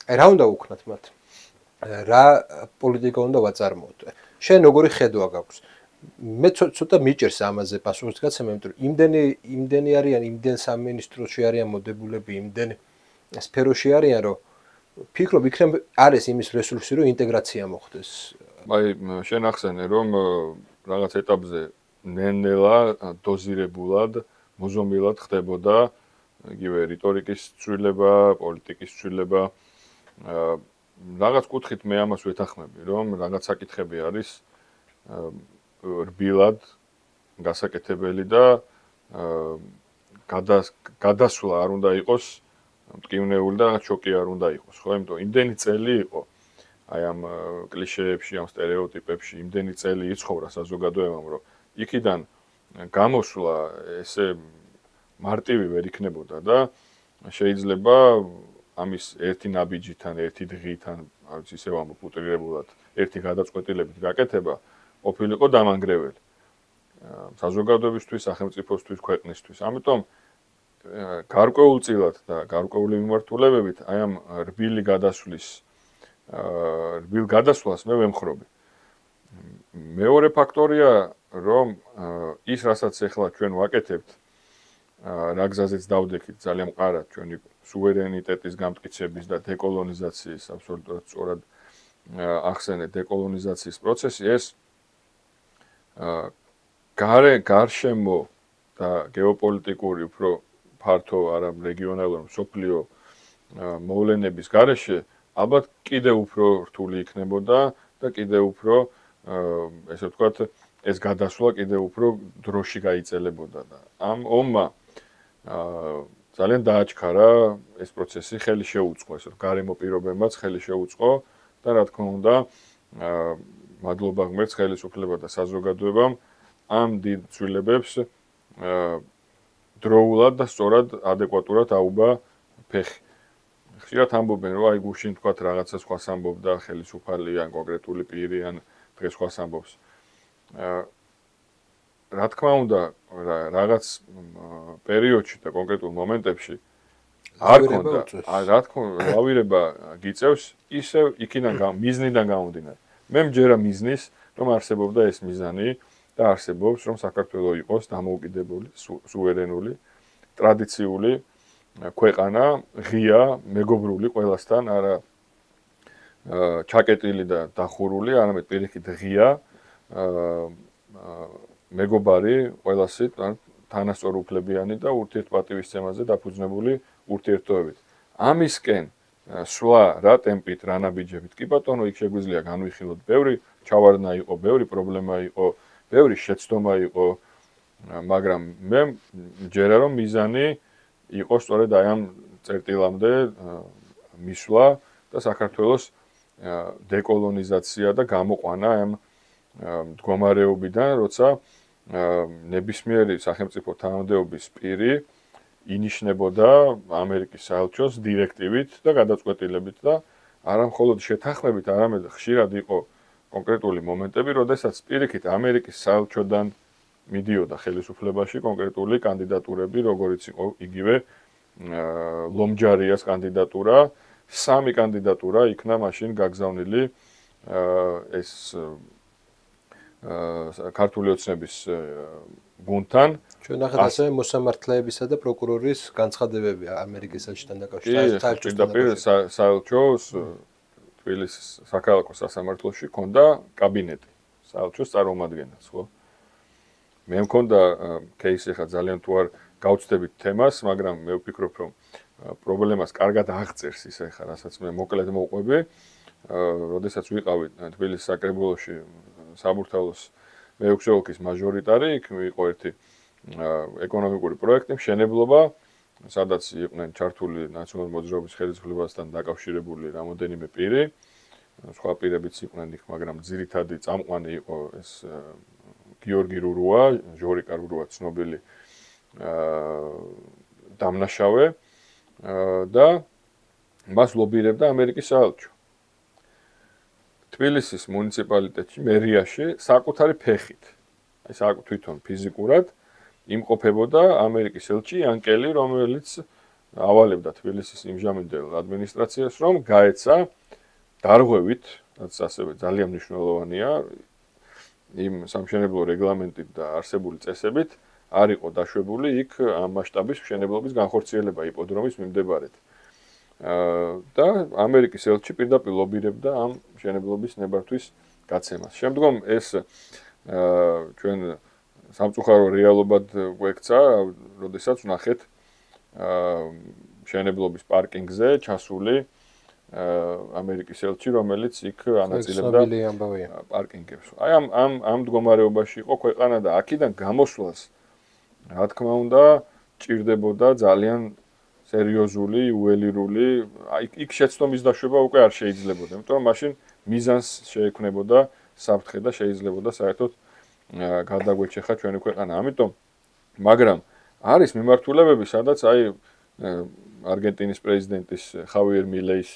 რა უნდა უქნათ მათ? რა პოლიტიკა უნდა ვაწარმოოთ? შენ როგორი ხედვა გაქვს? მე ცოტა მიჭერს ამაზე პასუხის გაცემა, იმიტომ რომ იმდენი არიან, იმდენ სამინისტროში არიან მოდებულები, იმდენ სფეროში არიან, რომ ფიქრობ იქნებ არის იმის რესურსი, რომ ინტეგრაცია მოხდეს. აი, შენ ახსენე, რომ რაღაც ეტაპზე ნელ-ნელა დოზირებულად, მოზომილად ხდებოდა იგივე რიტორიკის ცვლილება, პოლიტიკის ცვლილება. რაღაც კუთხით მე ამას ვეთანხმები, რომ რაღაც საკითხები არის რბილად გასაკეთებელი და გადასვლა არ უნდა იყოს მტკივნეული და შოკი არ უნდა იყოს, ხო? იმიტომ იმდენი წელი იყო აი ამ კლიშეებში, ამ სტერეოტიპებში, იმდენი წელი იცხოვრა საზოგადოებამ, რომ იქიდან გამოსვლა ესე მარტივი ვერ იქნებოდა და შეიძლება ამის ერთი ნაბიჯიდან, ერთი დღიდან, არ ვიცი, ისევ ამბობ უტრირებულად, ერთი გადაწყვეტილებით გაკეთება ყოფილიყო დამანგრეველი. საზოგადოებისთვის, სახელმწიფოსთვის, ქვეყნისთვის. ამიტომ გარკვეულწილად და გარკვეული მიმართულებებით აი ამ რბილ გადასვლას მე ვემხრობი. მეორე ფაქტორია, რომ ის რასაც ახლა ჩვენ ვაკეთებთ, რა გზაზეც დავდექით ძალიან მყარად ჩვენი სუვერენიტეტის გამტკიცების და დეკოლონიზაციის აბსოლუტურად სწორად ახსენე დეკოლონიზაციის პროცესი ეს გარშემო და გეოპოლიტიკური უფრო ფართო არა რეგიონალური მსოფლიო მოვლენების გარეშე ალბათ კიდევ უფრო რთული იქნებოდა და კიდევ უფრო ესე ვთქვათ ეს გადასვლა კიდევ უფრო დროში გაიწელებოდა და ამ ომმა ძალიან დააჩქარა ეს პროცესი, ხელი შეუწყო, ესე გარემო პირობებმაც ხელი შეუწყო და რა თქმა უნდა მადლობა ღმერთს ხელისუფლება და საზოგადოებამ ამ დიდ ცვლილებებს დროულად და სწორად ადეკვატურად აუბა ფეხი. ხშირად ამბობენ, რომ აი გუშინ თქვათ რაღაცა სხვას ამბობდა ხელისუფალი ან კონკრეტული პირი ან დღეს სხვას ამბობს. რა თქმა უნდა, რაღაც პერიოდში და კონკრეტულ მომენტებში არ ქონდა, რა თქმა უნდა, ლავირება გიწევს ისევ იქიდან მიზნიდან გამომდინარე. მე მჯერა მიზნის, რომ არსებობდა ეს მიზანი და არსებობს, რომ საქართველო იყოს დამოუკიდებელი, სუვერენული, ტრადიციული ქვეყანა, ღია, მეგობრული ყველასთან, არა ჩაკეტილი და დახურული, არამედ პირიქით ღია, მეგობარი ყველასით, თანასწორუფლებიანი და ურთიერთპატივისცემაზე დაფუძნებული ურთიერთობებით. ამისკენ სვლა რა ტემპით, რა ნაბიჯებით, კი ბატონო, იქ შეგვიძლია განვიხილოთ, ბევრი ჩავარდნა იყო, ბევრი პრობლემა იყო, ბევრი შეცდომა იყო, მაგრამ მე მჯერა რომ მიზანი იყო სწორედ აი ამ წერტილამდე მისვლა და საქართველოს დეკოლონიზაცია და გამოყვანა ამ მდგომარეობიდან, როცა ნებისმიერი სახელმწიფო თანამდებობის პირი ინიშნებოდა ამერიკის საელჩოს დირექტივით და გადაწყვეტილებით და არა მხოლოდ შეთანხმებით, არამედ ხშირად იყო კონკრეტული მომენტები, როდესაც პირიქით ამერიკის საელჩოდან მიდიოდა ხელისუფლებაში კონკრეტული კანდიდატურები, როგორიც იყო იგივე ლომჯარიას კანდიდატურა, 3 კანდიდატურა იქნა მაშინ გაგზავნილი ეს ქართული ოცნების გუნდთან. ჩვენ ნახეთ ასევე მოსამართლეებისა და პროკურორის განცხადებები ამერიკის ელჩთან დაკავშირებით. საელჩოს თბილისის საქალაქო სასამართლოში ჰქონდა კაბინეტი, საელჩოს წარმომადგენელს, ხო? მე მქონდა кейსი ხა ძალიან თუ არ გავწდებით თემას, მაგრამ მე ვფიქრობ, რომ პრობლემას კარგად აღწერს ისე ხა, რასაც მე მოკლედ მოვყვები, როდესაც ვიყავი თბილისის საკრებულოში საბურთალოს მე-6 ოლქის მაჟორიტარი, იქ იყო ერთი ეკონომიკური პროექტი, მშენებლობა, სადაც იყვნენ ჩართული ნაციონალური მოძრაობის ხელისუფლებასთან დაკავშირებული რამოდენიმე პირი, სხვა პირებიც იყვნენ იქ, მაგრამ ძირითადი წამყვანი იყო ეს გიორგი რურუა, ჟორიკა რურუა ცნობილი დამნაშავე და მას ლობირებდა ამერიკის საელჩო. თბილისის მუნიციპალიტეტში, მერიაში საკუთარი ფეხით, აი თვითონ ფიზიკურად იმყოფებოდა ამერიკის ელჩი იანკელი, რომელიც ავალებდა თბილისის იმჟამინდელ ადმინისტრაციას, რომ გაეცა დარღვევით, რაც ასევე ძალიან მნიშვნელოვანია, იმ სამშენებლო რეგლამენტით და არსებული წესებით არ იყო დაშვებული იქ ამ მასშტაბის მშენებლობის განხორციელება იპოდრომის მიმდებარედ. და ამერიკის ელჩი პირდაპირ ლობირებდა ამ მშენებლობის ნებართვის გაცემას. შემდგომ ეს ჩვენ სამწუხარო რეალობად გვექცა, როდესაც ვნახეთ მშენებლობის პარკინგზე ჩასული ამერიკის ელჩი, რომელიც იქ ანაწილებდა პარკინგებს. აი ამ მდგომარეობაში იყო ქვეყანა და აქედან გამოსვლას, რა თქმა უნდა, ჭირდებოდა ძალიან სერიოზული, უელირული, იქ შეცდომის დაშვება უკვე არ შეიძლებოდა, იმიტომ რომ მაშინ მიზანს შეექმნებოდა საფრთხე და შეიძლებოდა საერთოდ გადაგვეჩეხა ჩვენი ქვეყანა. ამიტომ, მაგრამ არის მიმართულებები, სადაც აი არგენტინის პრეზიდენტის ხავიერ მილეის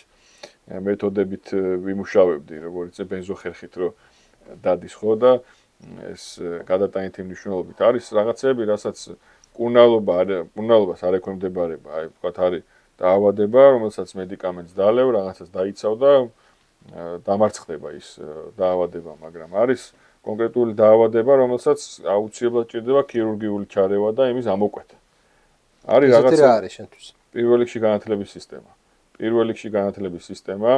მეთოდებით ვიმუშავებდი, როგორც ბენზოხერხით რო დადის ხო და ეს გადატანითი მნიშვნელობით არის რაღაცები, რასაც კუნალობას არ ექვემდებარება, აი ვთქვათ არის დაავადება, რომელსაც მედიკამენტს დალევ, რაღაცას დაიცავ და დამარცხდება ის დაავადება, მაგრამ არის კონკრეტული დაავადება, რომელსაც აუცილებლად ჭირდება ქირურგიული ჩარევა და იმის ამოკვეთა. არის რაღაცა არის შენთვის. პირველ რიგში განათლების სისტემა. პირველ რიგში განათლების სისტემა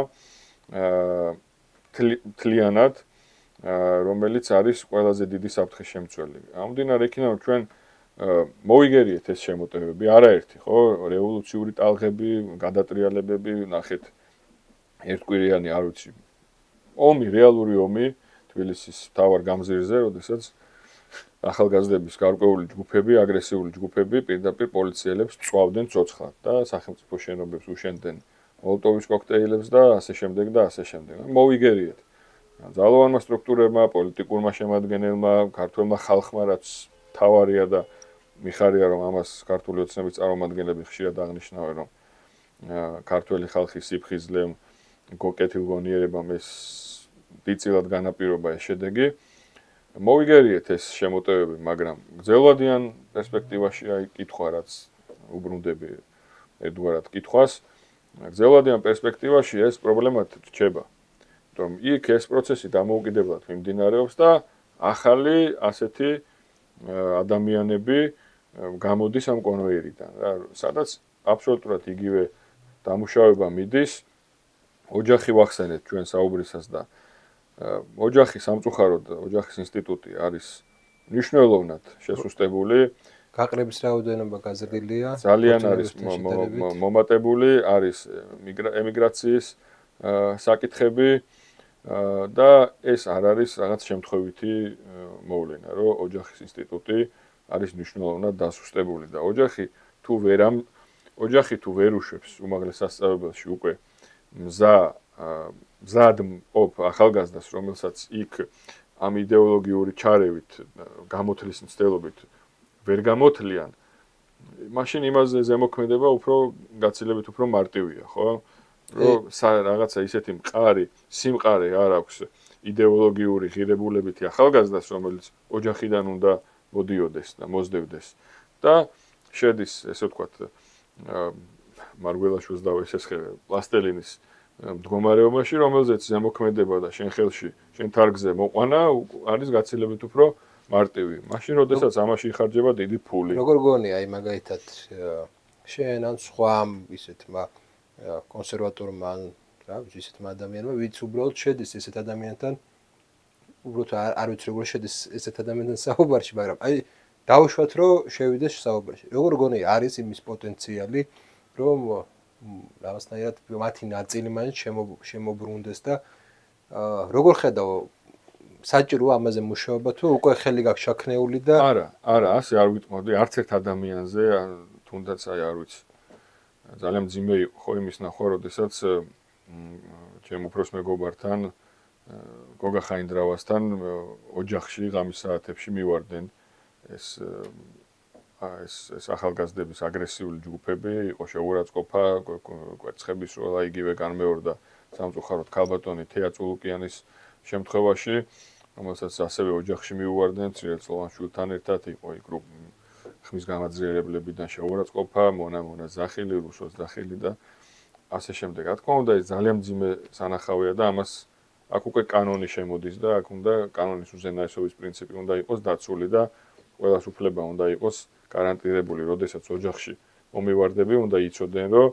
თლიანად, რომელიც არის ყველაზე დიდი საფრთხის შემცველი. ამდინარე იქიდან ჩვენ მოვიგერიეთ ეს შემოტევები, არაერთი, ხო, რევოლუციური ტალღები, გადატრიალებები, ნახეთ ერთკვირიანი, არ ვიცი. ომი, რეალური ომი თბილისის მთავარ გამზირზე, როდესაც ახალგაზრდების გარკვეული ჯგუფები, აგრესიული ჯგუფები პირდაპირ პოლიციელებს წვავდნენ ცოცხლად და სახელმწიფო შენობებს უშენდნენ მოლოტოვის კოქტეილებს და ასე შემდეგ და ასე შემდეგ. მოვიგერიეთ. ძალოვანმა სტრუქტურებმა, პოლიტიკურმა შემადგენელმა, ქართველმა ხალხმა, რაც თავარია და მიხარია, რომ ამას ქართული ოცნების წარმომადგენლები ხშირად აღნიშნავენ, რომ ქართველი ხალხის სიფხიზლემ, გოკეთილგონიერებამ ეს დიდწილად განაპირობა ეს შედეგი. მოვიგერიეთ ეს შემოტევები, მაგრამ გრძელვადიან პერსპექტივაში აი კითხვა, რაც უბრუნდები ერთგვარად კითხვას, გრძელვადიან პერსპექტივაში ეს პრობლემა რჩება. რომ იქ ეს პროცესი დამოუკიდებლად მიმდინარეობს და ახალი ასეთი ადამიანები გამოდის ამ კონვეიერიდან, რა, სადაც აბსოლუტურად იგივე დამუშავება მიდის. ოჯახი ვახსენეთ ჩვენ საუბრისას და ოჯახი სამწუხაროდ, ოჯახის ინსტიტუტი არის მნიშვნელოვნად შესუსტებული. გაყრების რაოდენობა გაზრდილია. ძალიან არის მომატებული, არის ემიგრაციის საკითხები და ეს არ არის რაღაც შემთხვევითი მოვლენა, რომ ოჯახის ინსტიტუტი არის მნიშვნელოვნად დასუსტებული და ოჯახი თუ ვერ უშვებს უმაღლეს სასწავლებელში უკვე მზად მყოფ ახალგაზრდას, რომელსაც იქ ამ იდეოლოგიური ჩარევით, გამოთლის მცდელობით ვერ გამოთლიან, მაშინ იმაზე ზემოქმედება უფრო გაცილებით უფრო მარტივია, ხო? რომ რაღაცა ისეთი მყარი სიმყარე არ აქვს იდეოლოგიური ღირებულებითი ახალგაზრდას, რომელიც ოჯახიდან უნდა მოდიოდეს და მოსდევდეს და შედის, ესე ვთქვათ, მარგველაშვილს და ესესხე პლასტელინის მდგომარეობაში, რომელზეც ზემოქმედება და შენ ხელში, შენ თარგზე მოყვანა არის გაცილებით უფრო მარტივი. მაშინ, როდესაც ამაში იხარჯება დიდი ფული. როგორ გონია, აი მაგალითად, შენ ან სხვა ისეთმა კონსერვატორმა ან რა ვიცი, ისეთმა ადამიანმა, ვინც უბრალოდ შედის ესეთ ადამიანთან, უბრალოდ არ ვიცი როგორ შედის ესეთ ადამიანთან საუბარში, მაგრამ აი დავუშვათ, რომ შევიდეს საუბარში. როგორ გონია, არის იმის პოტენციალი, რომ რაღაცნაირად მათი ნაწილი მაინც შემოbrunდეს და როგორ ხედავ საჭირო ამაზე მუშაობა თუ უკვე ხელი გაქვს შაქნეული და არა, ასე არ ვიტყოდი არც ერთ ადამიანზე, თუნდაც აი არ ვიცი. ძალიან მძიმე იყო ხო იმის ნახვა, როდესაც ჩემ უფროს მეგობართან გოგა ხაინდრავასთან ოჯახში ღამის საათებში მივარდნენ ეს ახალგაზრდების აგრესიული ჯგუფები, იყო შეურაცხყოფა, კვერცხების როლა იგივე განმეორდა სამწუხაროდ ქალბატონი თეა წულუკიანის შემთხვევაში, რომელსაც ასევე ოჯახში მიუვარდნენ, ცირეწლოვან შვილთან ერთად იყო იქ ხმის გამაძლიერებლებიდან შეურაცხყოფა, მონა ზახილი, რუსოს ზახილი და ასე შემდეგ. რა თქმა უნდა, ეს ძალიან მძიმე სანახავია და ამას აქ უკვე კანონი შემოდის და აქ უნდა კანონის უზენაესობის პრინციპი უნდა იყოს დაცული და ყველას უფლება უნდა იყოს გარანტირებული, როდესაც ოჯახში მომივარდები უნდა იცოდნენ, რომ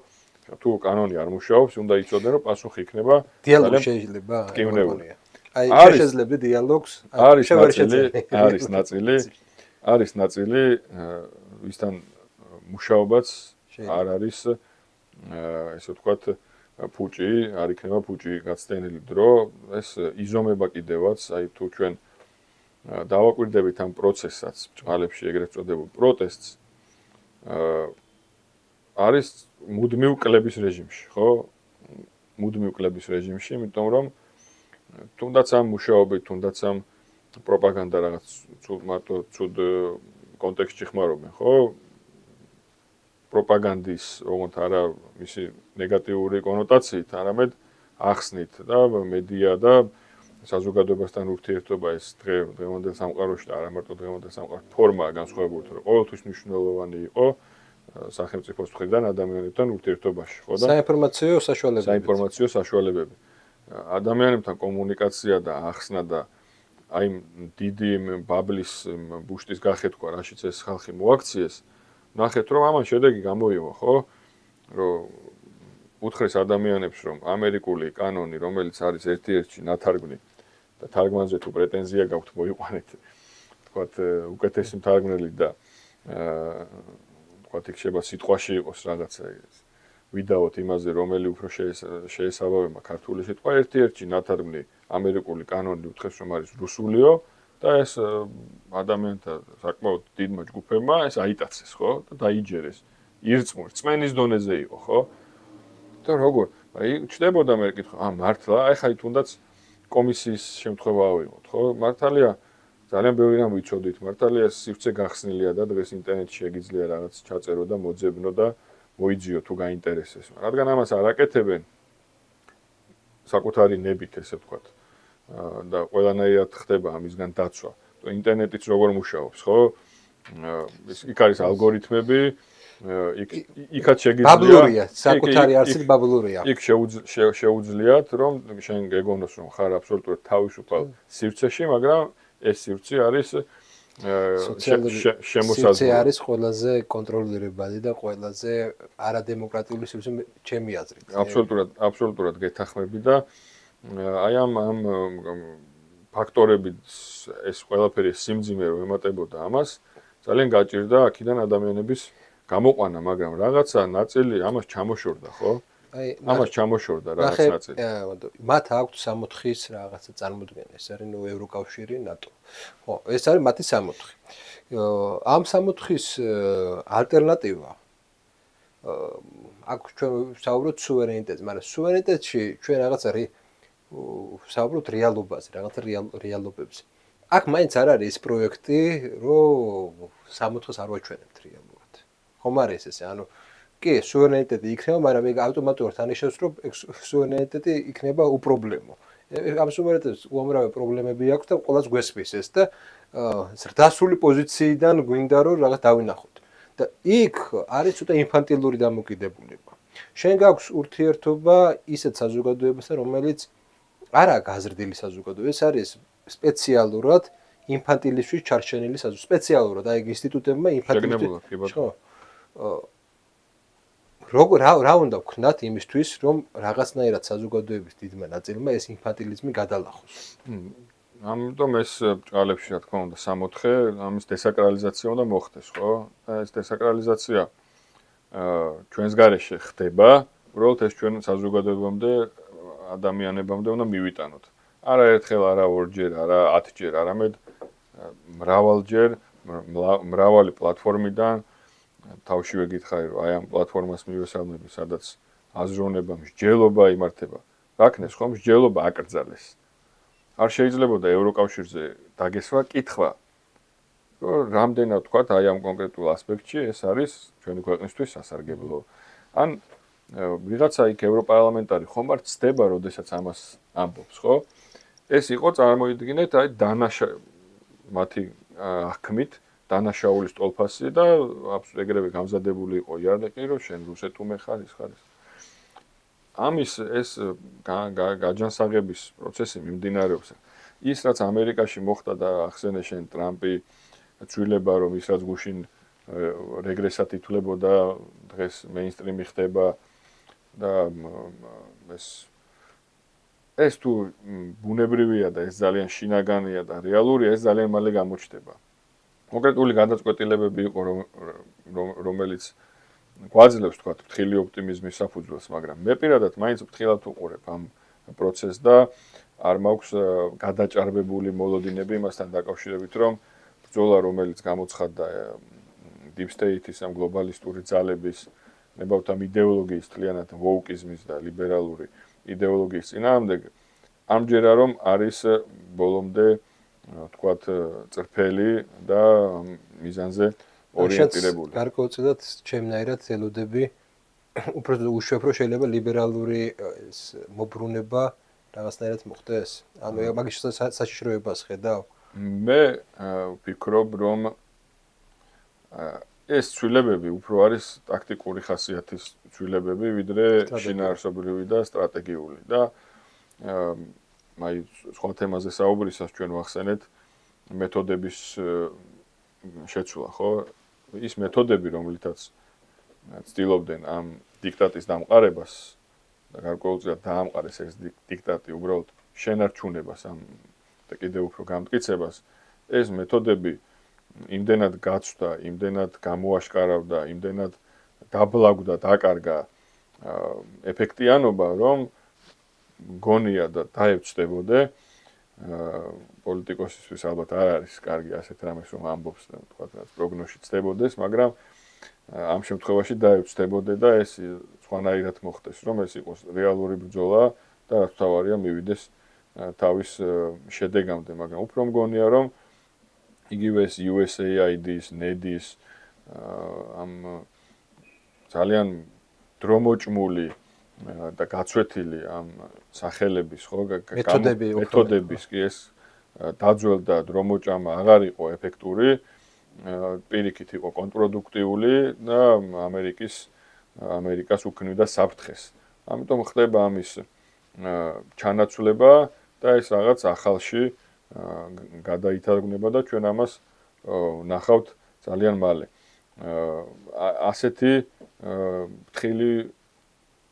თუ კანონი არ მუშაობს, უნდა იცოდნენ, რომ პასუხი იქნება დიალოგი შეიძლება? აი, შეძლებდი დიალოგს? არის ნაწილი, ვისთან მუშაობაც არ არის, ესე ვთქვათ, ფუჭი, არ იქნება ფუჭი გაცდენილი დრო, ეს იზომება კიდევაც, აი თუ ჩვენ დავაკვირდებით ამ პროცესსაც, ბჭყალებში ეგრეთ წოდებულ პროტესტს, არის მუდმივ კლების რეჟიმში, ხო? მუდმივ კლების რეჟიმში, იმიტომ რომ თუნდაც ამ მუშაობით, თუნდაც ამ პროპაგანდა რაღაც ცუდ კონტექსტში ხმარობენ, ხო? პროპაგანდის, ოღონდ არა მისი ნეგატიური კონოტაციით, არამედ ახსნით და მედია და საზოგადოებასთან ურთიერთობა ეს დღევანდელ სამყაროში და არა მარტო დღევანდელ სამყაროში ფორმაა განსხვავებული, რომ ყოველთვის მნიშვნელოვანი იყო სახელმწიფოს მხრიდან ადამიანებთან ურთიერთობაში, ხო და საინფორმაციო საშუალებები. ადამიანებთან კომუნიკაცია და ახსნა და აი დიდი ბაბლის ბუშტის გახეთქვა, რაშიც ეს ხალხი მოაქციეს, ნახეთ რომ ამან შედეგი გამოიღო, ხო? რომ უთხრეს ადამიანებს, რომ ამერიკული კანონი, რომელიც არის ერთ-ერთი ნათარგმნი და თარგმანზე თუ პრეტენზია გაქვთ, მოიყვანეთ, თქვათ, უკეთესი მთარგმნელი და თქვათ, იქ შეიძლება სიტყვაში იყოს რაღაცა ვიდაოთ იმაზე, რომელი უფრო შეესაბამება ქართული სიტყვა, ერთ-ერთი ნათარგმნი ამერიკული კანონი უთხრეს, რომ არის რუსულიო და ეს ადამიანთა საკმაოდ დიდმა ჯგუფებმა ეს აიტაცეს, ხო? და დაიჯერეს. რწმენის დონეზე იყო, ხო? და როგორ? აი, ჩდებოდა მე კითხვა, მართლა, აი ხაი თუნდაც კომისიის შემთხვევა ავიღოთ, ხო? მართალია ძალიან ბევრი რამ ვიცოდით, მართალია სივრცე გახსნილია და დღეს ინტერნეტში შეგიძლია რაღაც ჩაწერო და მოძებნო და მოიძიო თუ გაინტერესებს. რადგან ამას არ აკეთებენ საკუთარი ნებით, ესე ვთქვათ. და ყველანაირად ხდება ამისგან დაცვა. ინტერნეტიც როგორ მუშაობს, ხო? იქ არის ალგორითმები, იქაც შეგიძლია ბაბლურია, საკუთარი არსით ბაბლურია. იქ შეუძლიათ, რომ შენ გეგონოს, რომ ხარ აბსოლუტურად თავისუფალ სივრცეში, მაგრამ ეს სივრცე არის შემოსაზღვრული. სივრცე არის ყველაზე კონტროლირებადი და ყველაზე არადემოკრატიული სივრცე ჩემი აზრით. აბსოლუტურად გეთანხმები და აი ამ ფაქტორებით ეს ყველაფერი სიმძიმე რომ ემატებოდა ამას, ძალიან გაჭირდა აქედან ადამიანების გამოყვანა, მაგრამ რაღაცა ნაწილი ამას ჩამოშორდა, ხო? ამას ჩამოშორდა რაღაც ნაწილი. მათ აქვთ 64-ის რაღაცა წარმოდგენა, ეს არის ნუ ევროკავშირი, ნატო. ხო, ეს არის მათი 64. ამ 64-ის ალტერნატივა აქ ჩვენ ვსაუბრობთ სუვერენიტეტზე, მაგრამ სუვერენიტეტში ჩვენ რაღაცა ვსაუბრობთ რეალობაზე, რაღაცა რეალობებზე. აქ მაინც არ არის ეს პროექტი, რომ 64-ს არ ვაჩვენებთ რეალურად. ხომ არის ესე, ანუ კი, სუვერენიტეტი იქნება, მაგრამ ეგ ავტომატურად ანიშნავს, რომ სუვერენიტეტი იქნება უპრობლემო. ამ სუვერენიტეტს უამრავი პრობლემები აქვს და ყველას გვესმის ეს და ზრდასრული პოზიციიდან გვინდა რომ რაღაც დავინახოთ. და იქ არის ცოტა ინფანტილური დამოკიდებულება. შენ გაქვს ურთიერთობა ისეთ საზოგადოებასთან, რომელიც არაა გაზრდილი საზოგადოება, ეს არის სპეციალურად ინფანტილისთვის ჩარჩენილი საზოგადოება. სპეციალურად აი ეგ ინსტიტუტებმა ინფანტილისთვის ხო რა უნდა ვქნათ იმისთვის, რომ რაღაცნაირად საზოგადოების დიდმა ნაწილმა ეს ინფანტილიზმი გადალახოს. ამიტომ ეს ბჭყალებში რა თქმა უნდა 64 ამის დესაკრალიზაცია უნდა მოხდეს, ხო? ეს დესაკრალიზაცია ჩვენს გარეშე ხდება, უბრალოდ ეს ჩვენ საზოგადოებამდე ადამიანებამდე უნდა მივიტანოთ. არა ერთხელ, არა ორჯერ, არა 10 ჯერ, არამედ მრავალჯერ, მრავალი პლატფორმიდან თავშივე გითხარი, რომ აი ამ პლატფორმას მივესალმები, სადაც აზროვნება, მსჯელობა იმართება. რაკნეს ხო მსჯელობა აკრძალეს. არ შეიძლებოდა ევროკავშირზე დაგესვა კითხვა, რომ რამდენად თქვა აი ამ კონკრეტულ ასპექტში ეს არის ჩვენი ქვეყნისთვის სასარგებლო. ან ვიღაცა იქ ევროპარლამენტარი ხომ არ ცდება, როდესაც ამას ამბობს, ხო? ეს იყო წარმოიდგინეთ აი მათი აღქმით დანაშაულის ტოლფასი და ეგრევე გამზადებული იყო იარდეყი, რომ შენ რუსეთუმე ხარ, ის ხარ. ამის ეს გაჯანსაღების პროცესი მიმდინარეობს. ის რაც ამერიკაში მოხდა და ახსენე შენ ტრამპი ცვლილება, რომ ის რაც გუშინ რეგრესად ითვლებოდა, დღეს მეინსტრიმი ხდება და ეს თუ ბუნებრივია და ეს ძალიან შინაგანია და რეალურია, ეს ძალიან მალე გამოჩნდება. კონკრეტული გადაწყვეტილებები იყო, რომელიც გვაძლევს თქვა ფრთხილი ოპტიმიზმის საფუძველს, მაგრამ მე პირადად მაინც ფრთხილად ვუყურებ ამ პროცესს და არ მაქვს გადაჭარბებული მოლოდინები იმასთან დაკავშირებით, რომ ბრძოლა, რომელიც გამოცხადდა deep state-ის ამ გლობალისტური ძალების ნებავთ ამ იდეოლოგიის თლიანად ვოუკიზმის და ლიბერალური იდეოლოგიის წინააღმდეგ ამჯერა რომ არის ბოლომდე თქვათ წრფელი და მიზანზე ორიენტირებული. გარკვეულწილად ჩემნაირად ელოდები უფრო უშვებ რომ შეიძლება ლიბერალური მობრუნება რაღაცნაირად მოხდეს. ანუ მაგის საშიშროებას ხედავ. მე ვფიქრობ რომ ეს ცვლილებები უფრო არის ტაქტიკური ხასიათის ცვლილებები, ვიდრე შინაარსობრივი და სტრატეგიული და აი სხვა თემაზე საუბრისას ჩვენ ვახსენეთ მეთოდების შეცვლა, ხო? ის მეთოდები, რომლითაც ცდილობდნენ ამ დიქტატის დამყარებას და გარკვეულწილად დაამყარეს ეს დიქტატი უბრალოდ შენარჩუნებას ამ და კიდევ უფრო გამტკიცებას, ეს მეთოდები იმდენად გაცვდა, იმდენად გამოაშკარავდა, იმდენად დაბლაგდა, დაკარგა ეფექტიანობა, რომ გონია და დაევწდებოდე პოლიტიკოსისთვის ალბათ არ არის კარგი ასეთ რამეს რომ ამბობს და თქვათ რაც პროგნოზში ცდებოდეს, მაგრამ ამ შემთხვევაში დაევწდებოდე და ეს სხვანაირად მოხდეს, რომ ეს იყოს რეალური ბრძოლა და რაც თავარია მივიდეს თავის შედეგამდე, მაგრამ უფრო მგონია რომ იგივე ეს USAID-ის, NED-ის ამ ძალიან დრომოჭმული და გაცვეთილი ამ სახელების ხო მეთოდების კი ეს დაძველდა დრომოჭამა აღარ იყო ეფექტური, პირიქით იყო კონტრპროდუქტიული და ამერიკას უქმნიდა საფრთხეს. ამიტომ ხდება ამის ჩანაცვლება და ეს რაღაც ახალში გადაითარგმნება და ჩვენ ამას ნახავთ ძალიან მალე. ასეთი ფრთხილი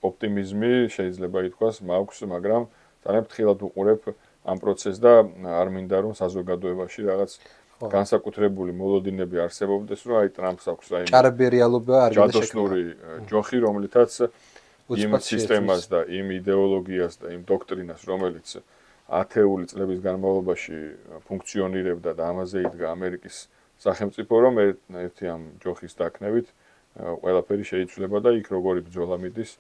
ოპტიმიზმი შეიძლება ითქვას მაქვს, მაგრამ ძალიან ფრთხილად ვუყურებ ამ პროცესს და არ მინდა რომ საზოგადოებაში რაღაც განსაკუთრებული მოლოდინები არსებობდეს, რომ აი ტრამპს აქვს რაიმე ჭარბი რეალობა არ ჯადოსნური ჯოხი, რომლითაც იმ სისტემას და იმ იდეოლოგიას და იმ დოქტრინას, რომელიც ათეული წლების განმავლობაში ფუნქციონირებდა და ამაზე იდგა ამერიკის სახელმწიფო, რომ ერთი ამ ჯოხის დაკნევით ყველაფერი შეიცვლება და იქ როგორი ბრძოლა მიდის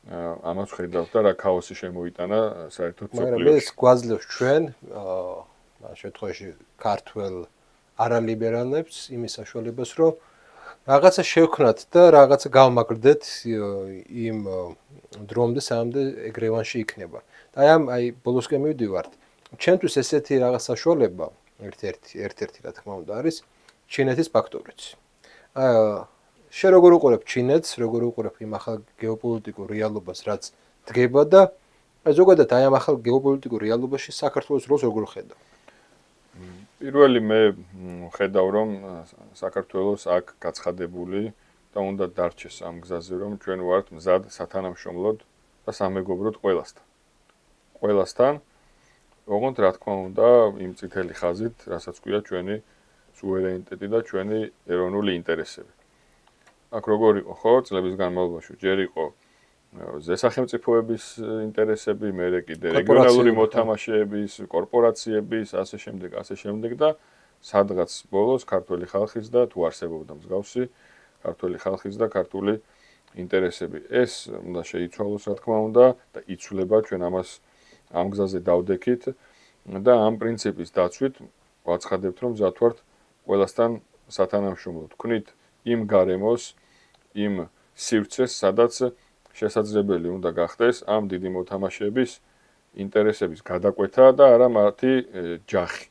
ამას ხედავთ და რა ქაოსი შემოიტანა საერთოდ სოფლიოში. მაგრამ ეს გვაძლევს ჩვენ ამ შემთხვევაში ქართველ არალიბერალებს იმის საშუალებას, რომ რაღაცა შევქნათ და რაღაცა გავმაგრდეთ იმ დრომდე სამდე ეგრევანში იქნება. და აი ბოლოსკენ მივდივართ. ჩემთვის ესეთი რაღაც საშუალება ერთ-ერთი რა თქმა უნდა არის ჩინეთის ფაქტორიც. შენ როგორ უყურებ ჩინეთს, როგორ უყურებ იმ ახალ გეოპოლიტიკურ რეალობას, რაც დგება და ზოგადად აი ამ ახალ გეოპოლიტიკურ რეალობაში საქართველოს როლს როგორ ხედავ? პირველი მე ხედავ რომ საქართველოს აქ გაცხადებული და უნდა დარჩეს ამ გზაზე რომ ჩვენ ვართ მზად სათანამშრომლოდ და სამეგობროდ ყველასთან. ყველასთან, ოღონდ რა თქმა უნდა იმ წითელი ხაზით, რასაც ქვია ჩვენი სუვერენიტეტი და ჩვენი ეროვნული ინტერესები. აქ როგორ იყო ხო წლების განმავლობაში ჯერ იყო ზესახელმწიფოების ინტერესები, მერე კიდე რეგიონალური მოთამაშეების, კორპორაციების, ასე შემდეგ და სადღაც ბოლოს ქართული ხალხის და თუ არსებობდა მსგავსი ქართული ხალხის და ქართული ინტერესები. ეს უნდა შეიცვალოს რა თქმა უნდა და იცვლება ჩვენ ამას ამ გზაზე დავდექით და ამ პრინციპის დაცვით ვაცხადებთ რომ მზად ვართ ყველასთან სათანამშრომლოდ. თქვით იმ გარემოს, იმ სივრცეს, სადაც შესაძლებელი უნდა გახდეს ამ დიდი მოთამაშეების ინტერესების გადაკვეთა და არა მათი ჯახი.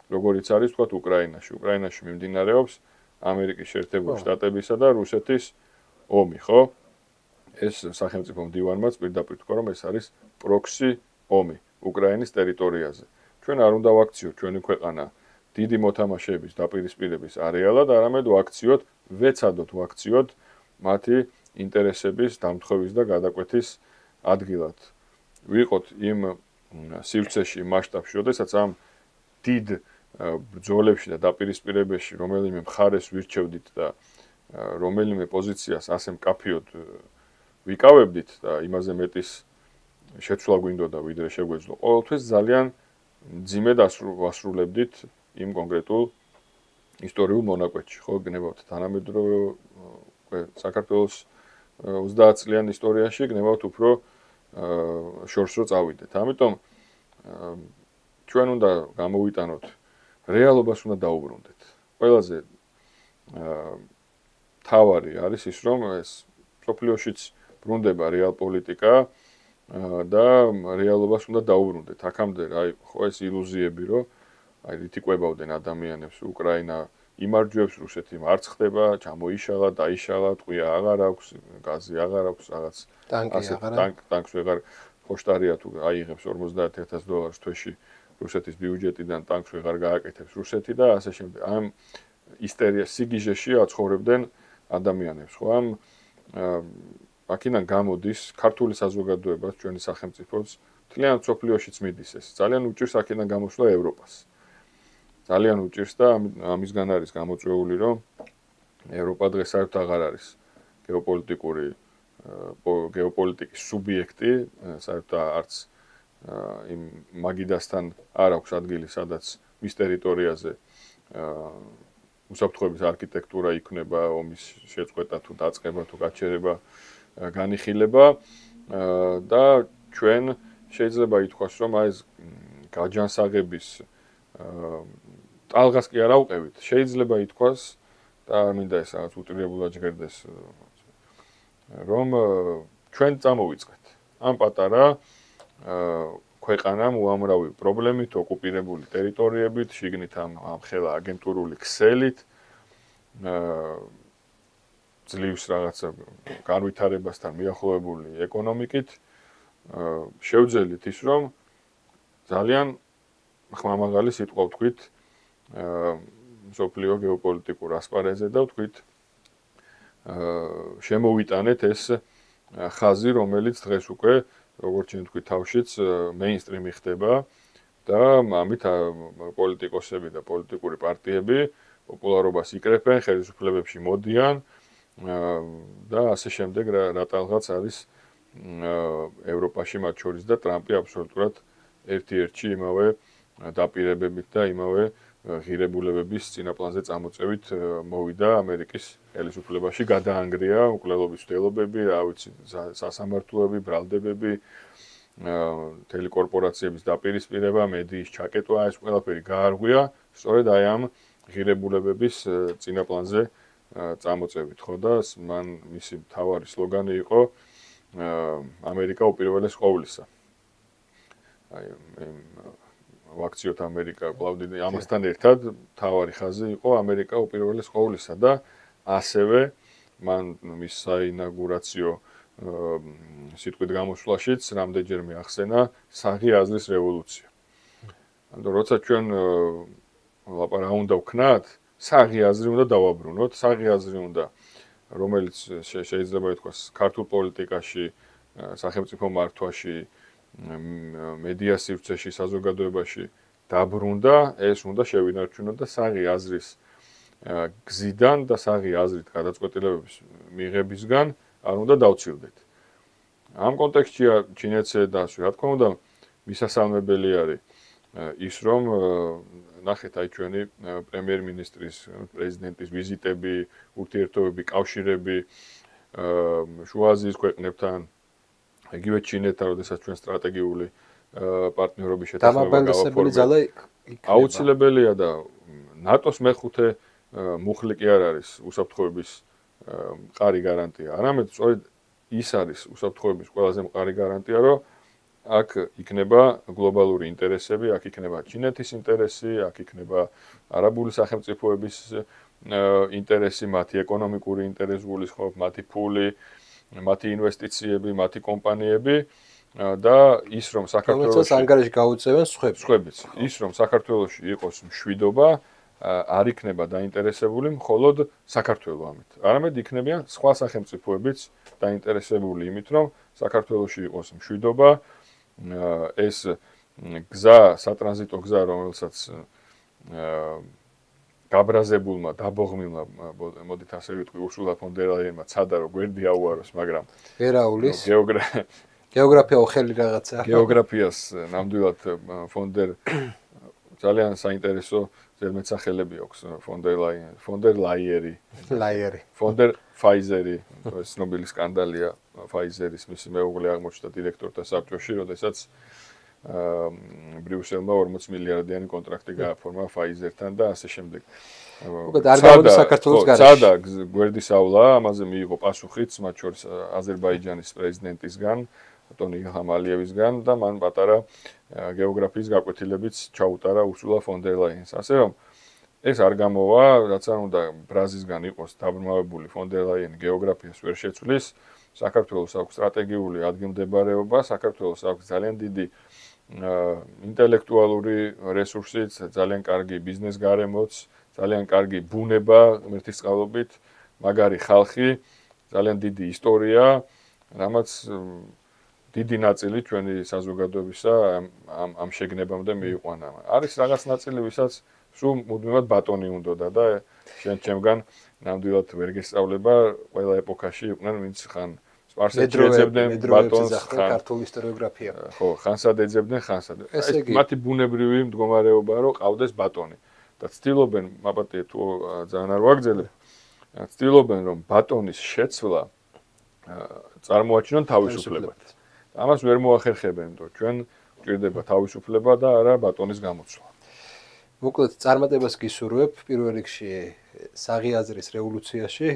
როგორიც არის თქვათ უკრაინაში. უკრაინაში მიმდინარეობს ამერიკის შეერთებული შტატებისა და რუსეთის ომი, ხო? ეს სახელმწიფო მდივანმაც პირდაპირ თქვა რომ ეს არის პროქსი ომი უკრაინის ტერიტორიაზე. ჩვენ არ უნდა ვაქციოთ ჩვენი ქვეყანა დიდი მოთამაშეების დაპირისპირების არეალად, არამედ ვეცადოთ ვაქციოთ მათი ინტერესების დამთხოვის და გადაკვეთის ადგილად. ვიყოთ იმ სივრცეში, მასშტაბში, როდესაც ამ დიდ ბრძოლებში და დაპირისპირებებში რომელიმე მხარეს ვირჩევდით და რომელიმე პოზიციას ასე მკაფიოდ ვიკავებდით და იმაზე მეტის შეცვლა გვინდოდა ვიდრე შეგვეძლო. ყოველთვის ძალიან მძიმედ ვასრულებდით იმ კონკრეტულ ისტორიულ მონაკვეთში, ხო, გნებავთ თანამედროვე საქართველოს 30 წლიან ისტორიაში გნებავთ უფრო შორს რო წავიდეთ. ამიტომ ჩვენ უნდა გამოვიტანოთ რეალობას უნდა დაუბრუნდეთ. ყველაზე თავარი არის ის რომ ეს სოფლიოშიც ბრუნდება რეალ პოლიტიკა და რეალობას უნდა დაუბრუნდეთ. აქამდე აი ხო ეს ილუზიები რომ აი რითი ყვებავდნენ ადამიანებს უკრაინა იმარჯვებს რუსეთი მარცხ ხდება, ჩამოიშალა, დაიშალა, ტყვია აღარ აქვს, გაზი აღარ აქვს, რაღაც ტანკს ვეღარ ხოშტარია თუ აიღებს $50,000 თვეში რუსეთის ბიუჯეტიდან ტანკს ვეღარ გააკეთებს რუსეთი და ასე შემდეგ. ამ ისტერია სიგიჟეში აცხოვრებდნენ ადამიანებს, ხო? აქედან გამოდის ქართული საზოგადოება ჩვენი სახელმწიფოს თლიან სოფლიოშიც მიდის ეს. ძალიან უჭირს აქედან გამოსვლა ევროპას. ძალიან უჭირს და ამისგან არის გამოწვეული რომ ევროპა დღეს საერთოდ აღარ არის გეოპოლიტიკის სუბიექტი, საერთოდ არც იმ მაგიდასთან არ აქვს ადგილი, სადაც მის ტერიტორიაზე უსაფრთხოების არქიტექტურა იქნება, ომის შეწყვეტა თუ დაწყება თუ გაჩერება განიხილება და ჩვენ შეიძლება ითქვას რომ აი ეს გაჯანსაღების ტალღას კი არ ავყევით, შეიძლება ითქვას და არ მინდა ეს რაღაც უტრირებულად ჟღერდეს რომ ჩვენ წამოვიწყეთ ამ პატარა ქვეყანამ უამრავი პრობლემით, ოკუპირებული ტერიტორიებით, შიგნით ამ ხელა აგენტურული ქსელით, ძლივს რაღაცა განვითარებასთან მიახლოებული ეკონომიკით, შევძელით ის, რომ ძალიან ხმამაღალი სიტყვა ვთქვით მსოფლიო გეოპოლიტიკურ ასპარეზზე და ვთქვით შემოვიტანეთ ეს ხაზი, რომელიც დღეს უკვე როგორც ჩვენ თქვით თავშიც მეინსტრიმი ხდება და ამით პოლიტიკოსები და პოლიტიკური პარტიები პოპულარობას იკრეფენ, ხელისუფლებებში მოდიან და ასე შემდეგ რატალღაც არის ევროპაში მათ შორის და ტრამპი აბსოლუტურად ერთ-ერთი იმავე დაპირებებით და იმავე ღირებულებების წინაპლანზე წამოწევით მოვიდა ამერიკის ხელისუფლებაში, გადაანგრია მკვლელობის მცდელობები, რა ვიცი, სასამართლოები, ბრალდებები, ტელეკორპორაციების დაპირისპირება, მედიის ჩაკეტვა, ეს ყველაფერი გაარღვია სწორედ აი ამ ღირებულებების წინაპლანზე წამოწევით ხო და მან მისი მთავარი სლოგანი იყო ამერიკა უპირველეს ყოვლისა. აი ვაქციოთ ამერიკა კლავდიდი ამასთან ერთად მთავარი ხაზი იყო ამერიკა უპირველეს ყოვლისა და ასევე მან მის საინაგურაციო სიტყვით გამოსვლაშიც რამდენჯერმე ახსენა საღი აზრის რევოლუცია. ანუ როცა ჩვენ რა უნდა ვქნათ, საღი აზრი უნდა დავაბრუნოთ, საღი აზრი უნდა რომელიც შეიძლება ითქვას ქართულ პოლიტიკაში, სახელმწიფო მართვაში, მედია სივრცეში, საზოგადოებაში დაბრუნდა, ეს უნდა შევინარჩუნოთ და საღი აზრის გზიდან და საღი აზრით გადაწყვეტილებების მიღებისგან არ უნდა დავცილდეთ. ამ კონტექსტში ჩინეთზე და რა თქმა უნდა მისასალმებელი არის ის რომ ნახეთ აი ჩვენი პრემიერ-მინისტრის, პრეზიდენტის ვიზიტები, ურთიერთობები, კავშირები შუა აზიის ქვეყნებთან, იგივე ჩინეთთან, როდესაც ჩვენ სტრატეგიული პარტნიორობის შეთანხმება გავაფორმებთ. აუცილებელია და ნატოს მეხუთე მუხლი კი არ არის უსაფრთხოების მყარი გარანტია. არამედ სწორედ ის არის უსაფრთხოების ყველაზე მყარი გარანტია, რომ აქ იქნება გლობალური ინტერესები, აქ იქნება ჩინეთის ინტერესი, აქ იქნება არაბული სახელმწიფოების ინტერესი, მათი ეკონომიკური ინტერესი გულისხმობ, მათი ფული, მათი ინვესტიციები, მათი კომპანიები და ის რომ საქართველოს ანგარიში გაუწევენ სხვებიც. ის რომ საქართველოში იყოს მშვიდობა, არ იქნება დაინტერესებული მხოლოდ საქართველო ამით. არამედ იქნებიან სხვა სახელმწიფოებიც დაინტერესებული იმით, რომ საქართველოში იყოს მშვიდობა, ეს გზა, სატრანზიტო გზა, რომელსაც გაბრაზებულმა, დაბოღმილმა, მოდით ასე ვიტყვი, ურსულა ფონ დერ ლაიენმა ცადა რომ გვერდი აუაროს, მაგრამ ვერაულის გეოგრაფია უხელი რაღაცა. გეოგრაფიას ნამდვილად ფონ დერ ძალიან საინტერესო ზედმეტსახელები აქვს ფონ დერ ლაიერი, ფონ დერ ფაიზერი, ეს ნობელის სკანდალია ფაიზერის მისი მეუღლე აღმოჩნდა დირექტორთა საბჭოში, როდესაც ბრიუსელმა 40 მილიარდიანი კონტრაქტი გააფორმა ფაიზერთან და ასე შემდეგ. უკეთ არ გავუდი საქართველოს გარშე. ცადა გვერდის ავლა, ამაზე მიიღო პასუხიც, მათ შორის აზერბაიჯანის პრეზიდენტისგან, ტონი ჰამალიევისგან და მან პატარა გეოგრაფიის გაკვეთილებიც ჩაუტარა ურსულა ფონ დერ ლაიენს. ასე რომ ეს არ გამოვა, რაც არ უნდა ბრაზისგან იყოს დაბრმავებული ფონ დერ ლაიენი გეოგრაფიას ვერ შეცვლის, საქართველოს აქვს სტრატეგიული ადგილმდებარეობა, საქართველოს აქვს ძალიან დიდი ინტელექტუალური რესურსიც, ძალიან კარგი ბიზნეს გარემოც, ძალიან კარგი ბუნება, ღმერთისწყალობით, მაგარი ხალხი, ძალიან დიდი ისტორია, რამაც დიდი ნაწილი ჩვენი საზოგადოებისა ამ შეგნებამდე მიიყვანა. არის რაღაც ნაწილი, ვისაც სულ მუდმივად ბატონი უნდოდა და ჩემგან ნამდვილად ვერ გესწავლება, ყველა ეპოქაში იყვნენ, ვინც ხან სპარსეთში ეძებდნენ ბატონს, ხან ქართული ისტორიოგრაფია. ხო, ხანსად ეძებდნენ, ხანსად. ეს მათი ბუნებრივი მდგომარეობაა, რომ ყავდეს ბატონი. და ცდილობენ, მაპატიე თუ ძალიან არ ვაგრძელებ, ცდილობენ, რომ ბატონის შეცვლა წარმოაჩინონ თავისუფლებად. ამას ვერ მოახერხებენ, რომ ჩვენ გვჭირდება თავისუფლება და არა ბატონის გამოცვლა. მოკლედ წარმატებას გისურვებ პირველ რიგში საღი აზრის რევოლუციაში,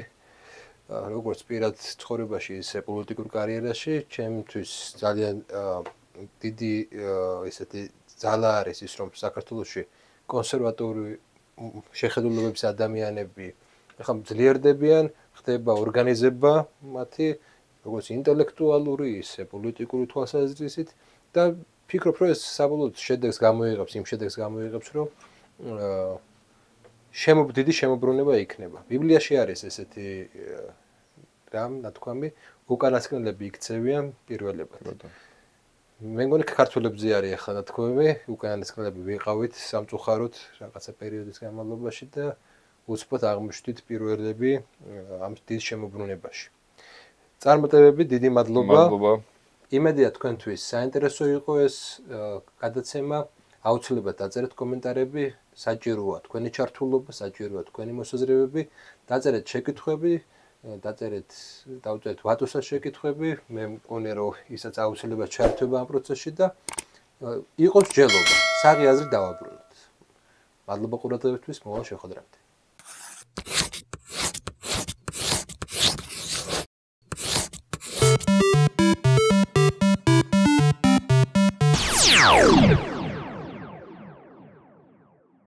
როგორც პირად ცხოვრებაში, ისე პოლიტიკურ კარიერაში, ჩემთვის ძალიან დიდი ესეთი ძალა არის ის, რომ საქართველოში კონსერვატორი შეხედულებების ადამიანები ახლა ძლიერდებიან, ხდება ორგანიზება მათი როგორც ინტელექტუალური, ისე პოლიტიკური თვალსაზრისით და ფიქრობ, რომ ეს საბოლოოდ შედეგს გამოიღებს, იმ შედეგს გამოიღებს, რომ დიდი შემოbrunება იქნება. ბიბლიაში არის ესეთი ნათქვამი, უკანასკნელები იქცევიან პირველებად. მე მგონი ქართველებზე არის ახლა ნათქვამი, უკანასკნელები ვიყავით სამწუხაროდ რაღაცა პერიოდის განმავლობაში და უცბად აღმოჩნდით პირველები ამ დიდ შემოbrunებაში. წარმატებები, დიდი მადლობა. იმედია თქვენთვის საინტერესო იყო ეს გადაცემა. აუცილებლად დაწერეთ კომენტარები, საჭიროა თქვენი ჩართულობა, საჭიროა თქვენი მოსაზრებები, დაწერეთ შეკითხვები, დავწერეთ ვატოსაც შეკითხვები, მე მგონი რომ ისაც აუცილებლად ჩართვება ამ პროცესში და იყოს ჯელობა, საღი აზრი დავაბრუნოთ. მადლობა ყურადღებისთვის, მოვალ შეხვედრამდე.